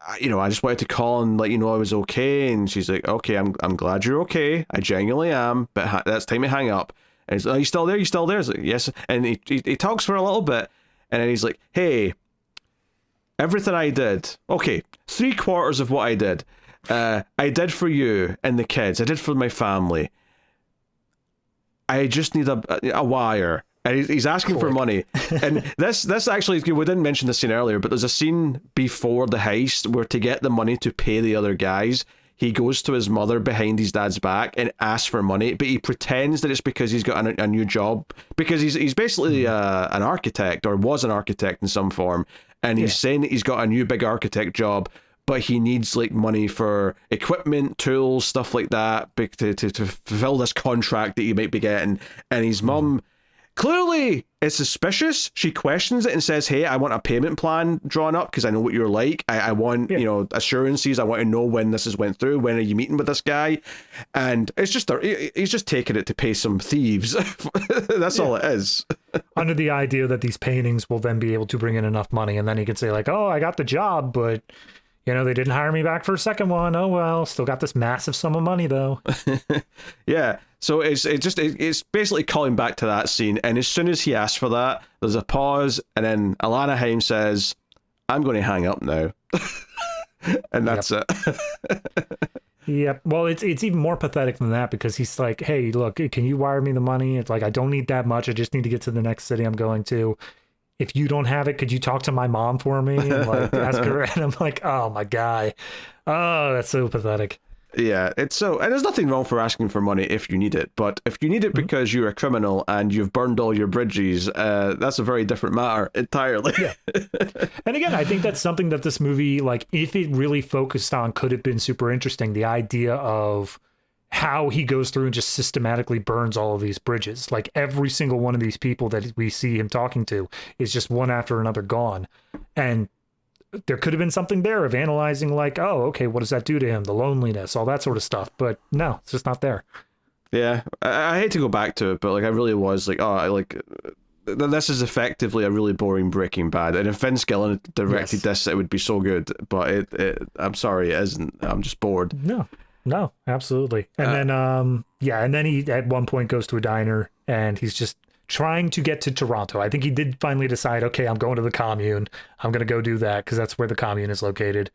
I just wanted to call and let you know I was okay. And she's like, okay, I'm glad you're okay. I genuinely am, but that's time to hang up. And he's like, are you still there? You still there? He's like, yes. And he talks for a little bit, and then he's like, hey, everything I did, okay, 3/4 of what I did for you and the kids. I did for my family. I just need a wire. And he's asking for money. And this actually, we didn't mention this scene earlier, but there's a scene before the heist where to get the money to pay the other guys, he goes to his mother behind his dad's back and asks for money, but he pretends that it's because he's got a new job, because he's basically an architect, or was an architect in some form, and he's saying that he's got a new big architect job, but he needs like money for equipment, tools, stuff like that, to fulfill this contract that he might be getting. And his mum clearly is suspicious. She questions it and says, hey, I want a payment plan drawn up because I know what you're like. I want, assurances. I want to know when this has went through. When are you meeting with this guy? And it's just, he's just taking it to pay some thieves. That's all it is. Under the idea that these paintings will then be able to bring in enough money, and then he could say like, oh, I got the job, but they didn't hire me back for a second one. Oh well, still got this massive sum of money though. Yeah. So it's basically calling back to that scene, and as soon as he asks for that, there's a pause, and then Alana Haim says, "I'm going to hang up now," and that's it. Yep. Well, it's even more pathetic than that, because he's like, "Hey, look, can you wire me the money? It's like, I don't need that much. I just need to get to the next city I'm going to. If you don't have it, could you talk to my mom for me and like ask her?" And I'm like, "Oh my guy, oh, that's so pathetic." Yeah, and there's nothing wrong for asking for money if you need it, but if you need it because you're a criminal and you've burned all your bridges, that's a very different matter entirely. Yeah. And again, I think that's something that this movie, like, if it really focused on, could have been super interesting. The idea of how he goes through and just systematically burns all of these bridges. Like, every single one of these people that we see him talking to is just one after another gone. And there could have been something there of analyzing, like, oh, okay, what does that do to him? The loneliness, all that sort of stuff. But no, it's just not there. Yeah, I hate to go back to it, but like I really was like, this is effectively a really boring Breaking Bad. And if Vince Gilligan directed this, it would be so good. But I'm sorry, it isn't. I'm just bored. No, absolutely. And then he at one point goes to a diner and he's just trying to get to Toronto. I think he did finally decide, okay, I'm going to the commune. I'm going to go do that because that's where the commune is located.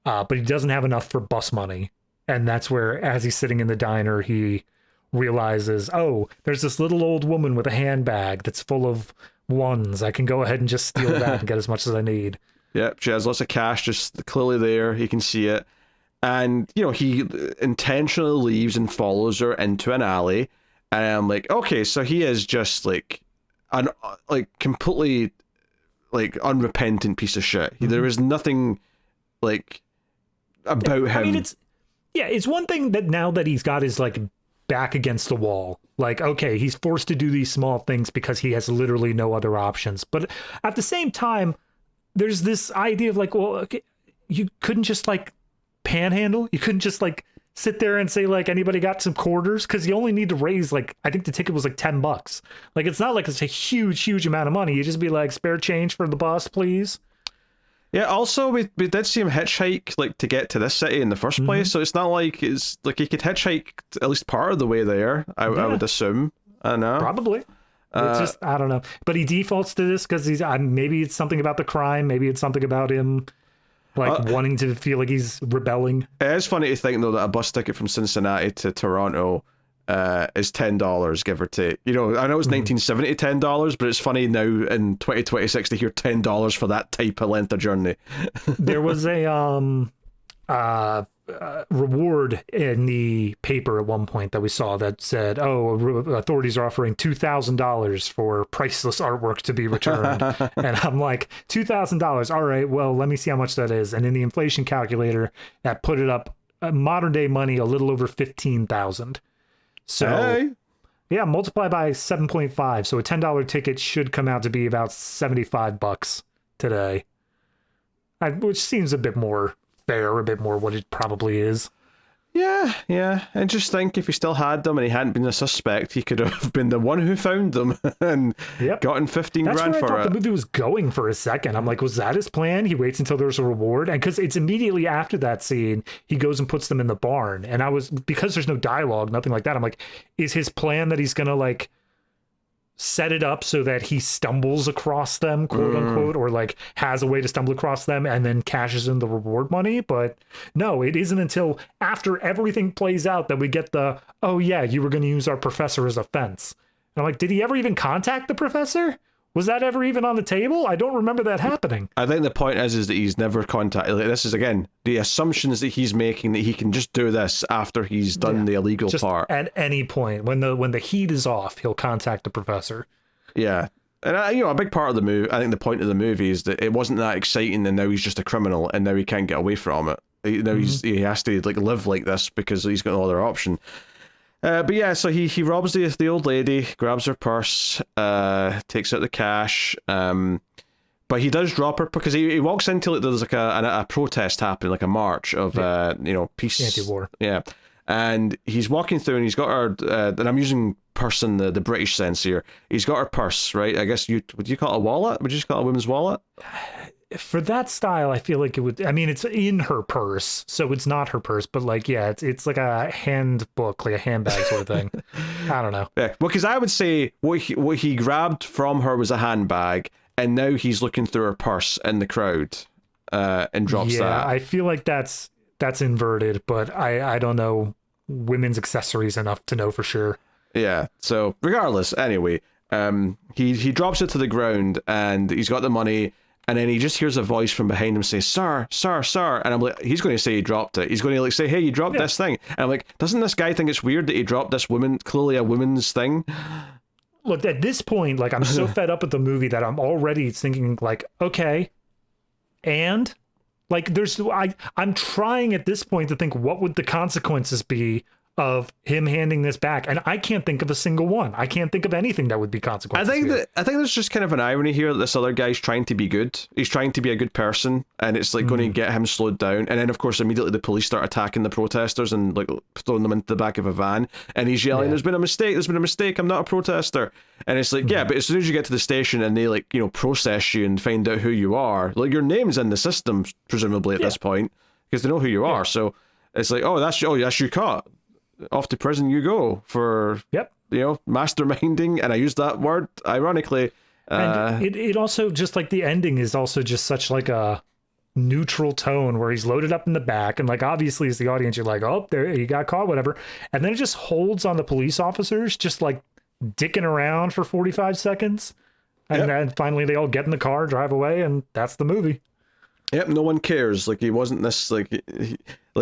But he doesn't have enough for bus money. And that's where, as he's sitting in the diner, he realizes, oh, there's this little old woman with a handbag that's full of ones. I can go ahead and just steal that and get as much as I need. Yep, she has lots of cash just clearly there. He can see it. And, he intentionally leaves and follows her into an alley. And I'm like, okay, so he is just like an completely like unrepentant piece of shit. Mm-hmm. There is nothing like about him. I mean, it's one thing that now that he's got his like back against the wall, like, okay, he's forced to do these small things because he has literally no other options. But at the same time, there's this idea of like, well, okay, you couldn't just like panhandle. You couldn't just like sit there and say like, anybody got some quarters? Because you only need to raise like, I think the ticket was like $10. Like, it's not like it's a huge amount of money. You just be like, spare change for the bus, please. Yeah, also we did see him hitchhike like to get to this city in the first place, so it's not like it's like he could hitchhike at least part of the way there. I would assume. I don't know. Probably. It's just, I don't know. But he defaults to this because maybe it's something about the crime, maybe it's something about him like wanting to feel like he's rebelling. It is funny to think though that a bus ticket from Cincinnati to Toronto is $10, give or take. I know it's 1970 $10, but it's funny now in 2026 to hear $10 for that type of length of journey. There was a reward in the paper at one point that we saw that said, authorities are offering $2,000 for priceless artwork to be returned. And I'm like, $2,000, all right, well, let me see how much that is. And in the inflation calculator, that put it up, modern day money, a little over 15,000. So hey. Yeah, multiply by 7.5. So a $10 ticket should come out to be about $75 today, which seems a bit more fair, a bit more what it probably is. Yeah. And just think, if he still had them and he hadn't been a suspect, he could have been the one who found them and gotten 15 That's grand where for I thought it. The movie was going for a second. I'm like, was that his plan? He waits until there's a reward, and because it's immediately after that scene, he goes and puts them in the barn. And because there's no dialogue, nothing like that, I'm like, is his plan that he's gonna like set it up so that he stumbles across them, quote unquote, or like has a way to stumble across them and then cashes in the reward money? But no, it isn't until after everything plays out that we get oh yeah, you were going to use our professor as a fence. And I'm like, did he ever even contact the professor? Was that ever even on the table? I don't remember that happening. I think the point is that he's never contacted. Like, this is, again, the assumptions that he's making that he can just do this after he's done the illegal just part. At any point, when the heat is off, he'll contact the professor. Yeah. And, a big part of the movie, I think the point of the movie is that it wasn't that exciting and now he's just a criminal and now he can't get away from it. Now he has to like live like this because he's got no other option. But yeah, so he robs the old lady, grabs her purse, takes out the cash, but he does drop her because he walks into there's like a protest happening, like a march of peace, anti-war. Yeah, And he's walking through, and he's got her. And I'm using person the British sense here. He's got her purse, right? I guess would you call it a wallet? Would you just call it a women's wallet? For that style, I feel like it would. I mean, it's in her purse, so it's not her purse, but like, yeah, it's like a handbook, like a handbag sort of thing. I don't know. Yeah, well, because I would say what he grabbed from her was a handbag, and now he's looking through her purse in the crowd, and drops that. Yeah, I feel like that's inverted, but I don't know women's accessories enough to know for sure. Yeah. So regardless, anyway, he drops it to the ground, and he's got the money. And then he just hears a voice from behind him say, "Sir, sir, sir." And I'm like, he's going to say he dropped it. He's going to like say, "Hey, you dropped this thing." And I'm like, doesn't this guy think it's weird that he dropped this clearly a woman's thing? Look, at this point, like, I'm so fed up with the movie that I'm already thinking like, okay, and like, I'm trying at this point to think, what would the consequences be of him handing this back? And I can't think of a single one. I can't think of anything that would be consequences. I think there's just kind of an irony here that this other guy's trying to be good. He's trying to be a good person, and it's like going to get him slowed down. And then of course immediately the police start attacking the protesters and like throwing them into the back of a van, and he's yelling, "There's been a mistake, I'm not a protester." And it's like, yeah, but as soon as you get to the station and they like, process you and find out who you are, like your name's in the system presumably at this point, because they know who you are. So it's like, that's you caught. Off to prison you go for masterminding, and I used that word ironically. And it also just like the ending is also just such like a neutral tone where he's loaded up in the back, and like obviously as the audience you're like, oh, there he got caught, whatever, and then it just holds on the police officers just like dicking around for 45 seconds, and then finally they all get in the car, drive away, and that's the movie. Yep, no one cares. Like, he wasn't this,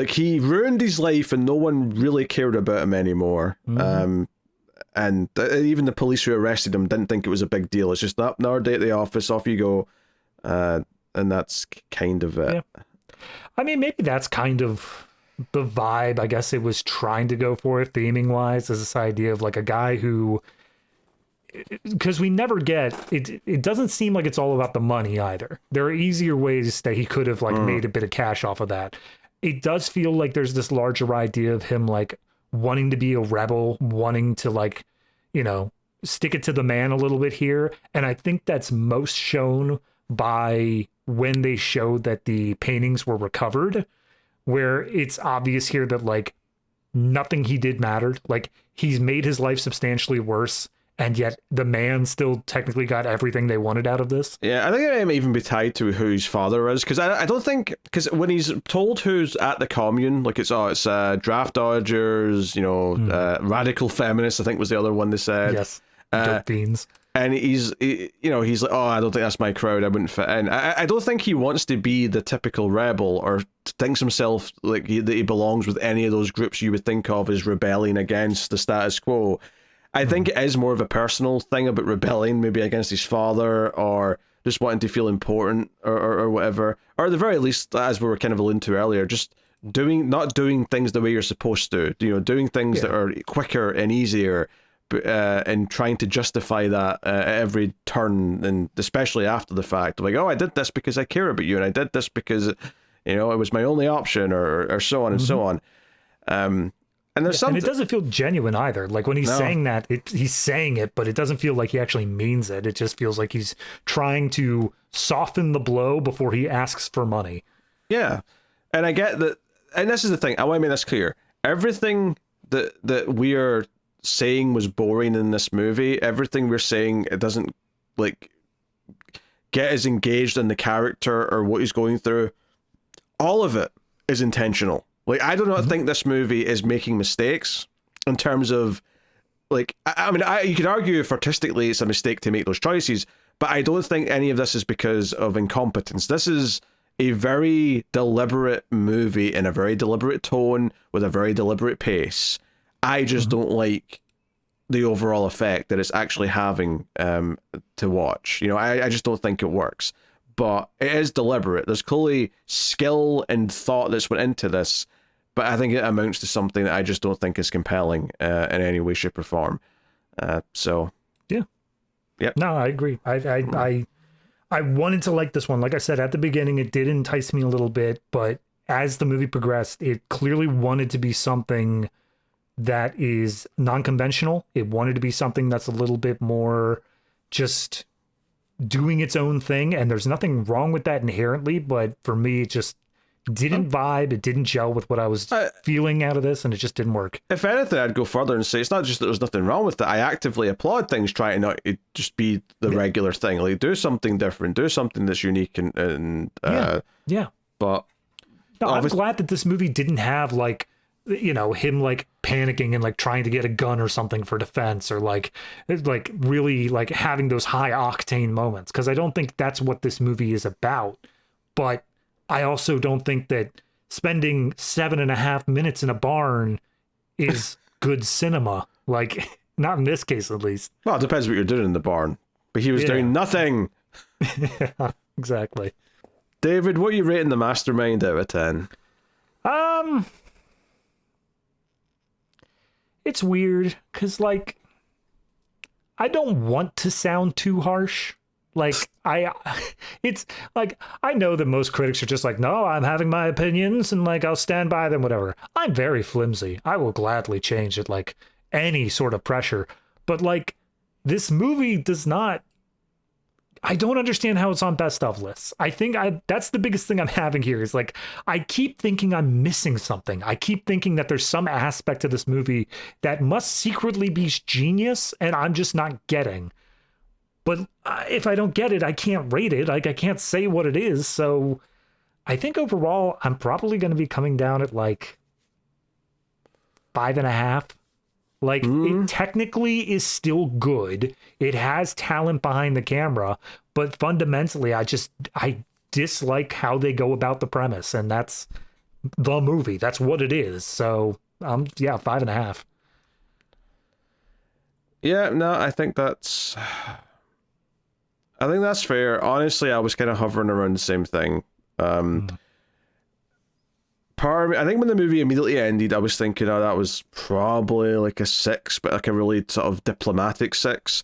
he ruined his life and no one really cared about him anymore. And even the police who arrested him didn't think it was a big deal. It's just, another day at the office, off you go. And that's kind of it. Yeah. I mean, maybe that's kind of the vibe I guess it was trying to go for, theming-wise, is this idea of like a guy who... Because we never get it doesn't seem like it's all about the money either. There are easier ways that he could have like made a bit of cash off of that. It does feel like there's this larger idea of him like wanting to be a rebel, wanting to like, stick it to the man a little bit here. And I think that's most shown by when they showed that the paintings were recovered, where it's obvious here that like nothing he did mattered. Like, he's made his life substantially worse, and yet the man still technically got everything they wanted out of this. Yeah, I think it may even be tied to who his father is, because I don't think, because when he's told who's at the commune, like it's draft dodgers, radical feminists, I think was the other one they said. Yes, dope beans. And he's like, oh, I don't think that's my crowd, I wouldn't fit in. I don't think he wants to be the typical rebel or thinks himself like that he belongs with any of those groups you would think of as rebelling against the status quo. I think it is more of a personal thing about rebelling, maybe against his father, or just wanting to feel important, or whatever. Or at the very least, as we were kind of alluding to earlier, just not doing things the way you're supposed to. Doing things that are quicker and easier, and trying to justify that at every turn, and especially after the fact. Like, oh, I did this because I care about you, and I did this because, it was my only option, or so on and so on. And there's something, and it doesn't feel genuine either. Like when he's saying that, he's saying it, but it doesn't feel like he actually means it. It just feels like he's trying to soften the blow before he asks for money. Yeah, and I get that. And this is the thing. I want to make this clear. Everything that we are saying was boring in this movie. Everything we're saying, it doesn't like get as engaged in the character or what he's going through. All of it is intentional. Like, I do not think this movie is making mistakes in terms of, like, I mean, you could argue if artistically it's a mistake to make those choices, but I don't think any of this is because of incompetence. This is a very deliberate movie in a very deliberate tone with a very deliberate pace. I just don't like the overall effect that it's actually having to watch. I just don't think it works. But it is deliberate. There's clearly skill and thought that's went into this, but I think it amounts to something that I just don't think is compelling in any way, shape, or form. So yeah, no, I agree. I wanted to like this one. Like I said at the beginning, it did entice me a little bit, but as the movie progressed, it clearly wanted to be something that is non-conventional. It wanted to be something that's a little bit more just doing its own thing, and there's nothing wrong with that inherently, but for me, it just didn't vibe. It didn't gel with what I was feeling out of this, and it just didn't work. If anything, I'd go further and say it's not just that there's nothing wrong with it. I actively applaud things trying to not just be the regular thing. Like, do something different, do something that's unique, and yeah. But no, I'm glad that this movie didn't have like, you know, him like panicking and like trying to get a gun or something for defense, or like really like having those high octane moments, because I don't think that's what this movie is about. But I also don't think that spending 7.5 minutes in a barn is good cinema. Like, not in this case, at least. Well, it depends what you're doing in the barn. But he was doing nothing. Yeah, exactly. David, what are you rating The Mastermind out of 10? It's weird, because, like, I don't want to sound too harsh. Like, it's like, I know that most critics are just like, no, I'm having my opinions and like, I'll stand by them, whatever. I'm very flimsy. I will gladly change it, like any sort of pressure. But like, this movie does not, I don't understand how it's on best of lists. I think that's the biggest thing I'm having here is like, I keep thinking I'm missing something. I keep thinking that there's some aspect of this movie that must secretly be genius and I'm just not getting. But if I don't get it, I can't rate it. Like, I can't say what it is. So I think overall, I'm probably going to be coming down at like 5.5. Like, it technically is still good. It has talent behind the camera. But fundamentally, I dislike how they go about the premise. And that's the movie. That's what it is. So, yeah, 5.5. Yeah, no, I think that's fair. Honestly, I was kind of hovering around the same thing. Part of me, I think when the movie immediately ended, I was thinking, oh, that was probably like a 6, but like a really sort of diplomatic 6.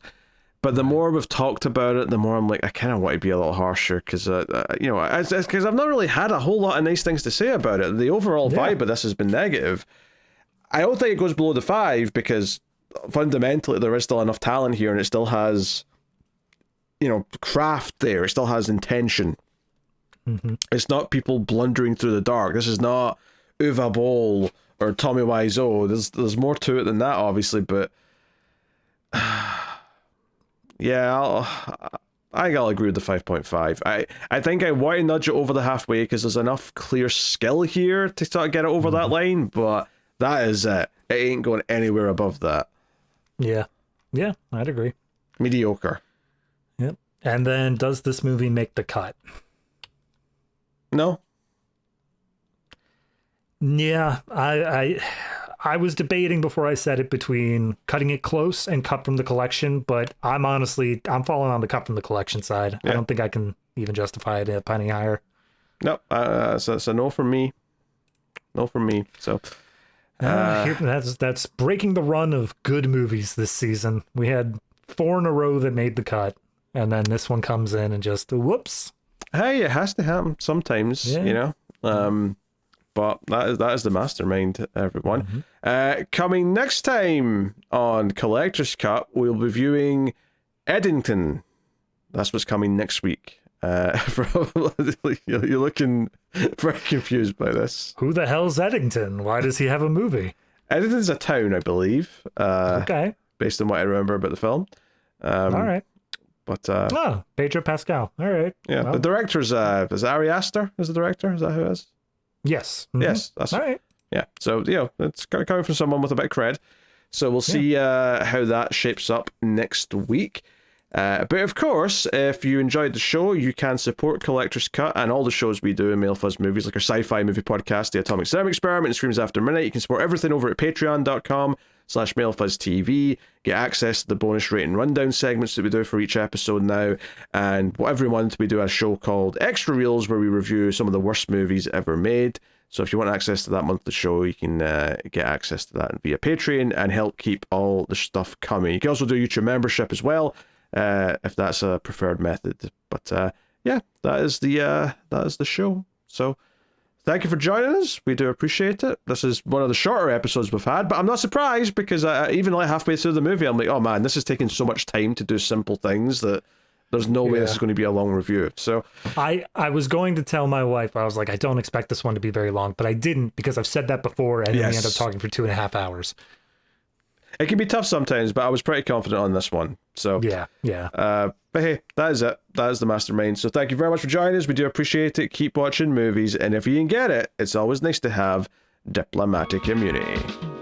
But the more we've talked about it, the more I'm like, I kind of want to be a little harsher, because because I've not really had a whole lot of nice things to say about it. The overall vibe of this has been negative. I don't think it goes below the 5, because fundamentally there is still enough talent here, and it still has, craft there. It still has intention. Mm-hmm. It's not people blundering through the dark. This is not Uwe Boll or Tommy Wiseau. There's more to it than that, obviously, but yeah, I think I'll agree with the 5.5. I think I want to nudge it over the halfway, because there's enough clear skill here to sort of get it over that line, but that is it. It ain't going anywhere above that. Yeah, I'd agree. Mediocre. Yep. And then, does this movie make the cut? No. Yeah, I was debating before I said it between cutting it close and cut from the collection, but I'm falling on the cut from the collection side. Yeah. I don't think I can even justify it a penny higher. No, so no from me. No from me. So that's breaking the run of good movies this season. We had 4 in a row that made the cut, and then this one comes in and just whoops. Hey, it has to happen sometimes, but that is the Mastermind, everyone. Mm-hmm. Coming next time on Collector's Cut, we'll be viewing Eddington. That's what's coming next week. Probably you're looking very confused by this. Who the hell's Eddington? Why does he have a movie? Eddington's a town, I believe. Okay. Based on what I remember about the film. All right. But Pedro Pascal. All right. Yeah, well. The director's is Ari Aster is the director? Is that who it is? Yes. Mm-hmm. Yes. That's all right. Yeah. So it's coming from someone with a bit of cred. So we'll see how that shapes up next week. But of course, if you enjoyed the show, you can support Collector's Cut and all the shows we do in Male Fuzz Movies, like our sci-fi movie podcast, The Atomic Cinema Experiment, and Screams After Midnight. You can support everything over at patreon.com/MaleFuzzTV. Get access to the bonus rate and rundown segments that we do for each episode now. And every month we do a show called Extra Reels, where we review some of the worst movies ever made. So if you want access to that monthly show, you can get access to that via Patreon and help keep all the stuff coming. You can also do YouTube membership as well, if that's a preferred method. But that is the show. So thank you for joining us. We do appreciate it. This is one of the shorter episodes we've had, but I'm not surprised because even like halfway through the movie, I'm like, oh man, this is taking so much time to do simple things that there's no way this is going to be a long review. So I was going to tell my wife, I was like, I don't expect this one to be very long, but I didn't because I've said that before, and then we end up talking for 2.5 hours. It can be tough sometimes, but I was pretty confident on this one. So yeah. But hey, that is it. That is the Mastermind. So thank you very much for joining us. We do appreciate it. Keep watching movies, and if you can get it, it's always nice to have diplomatic immunity.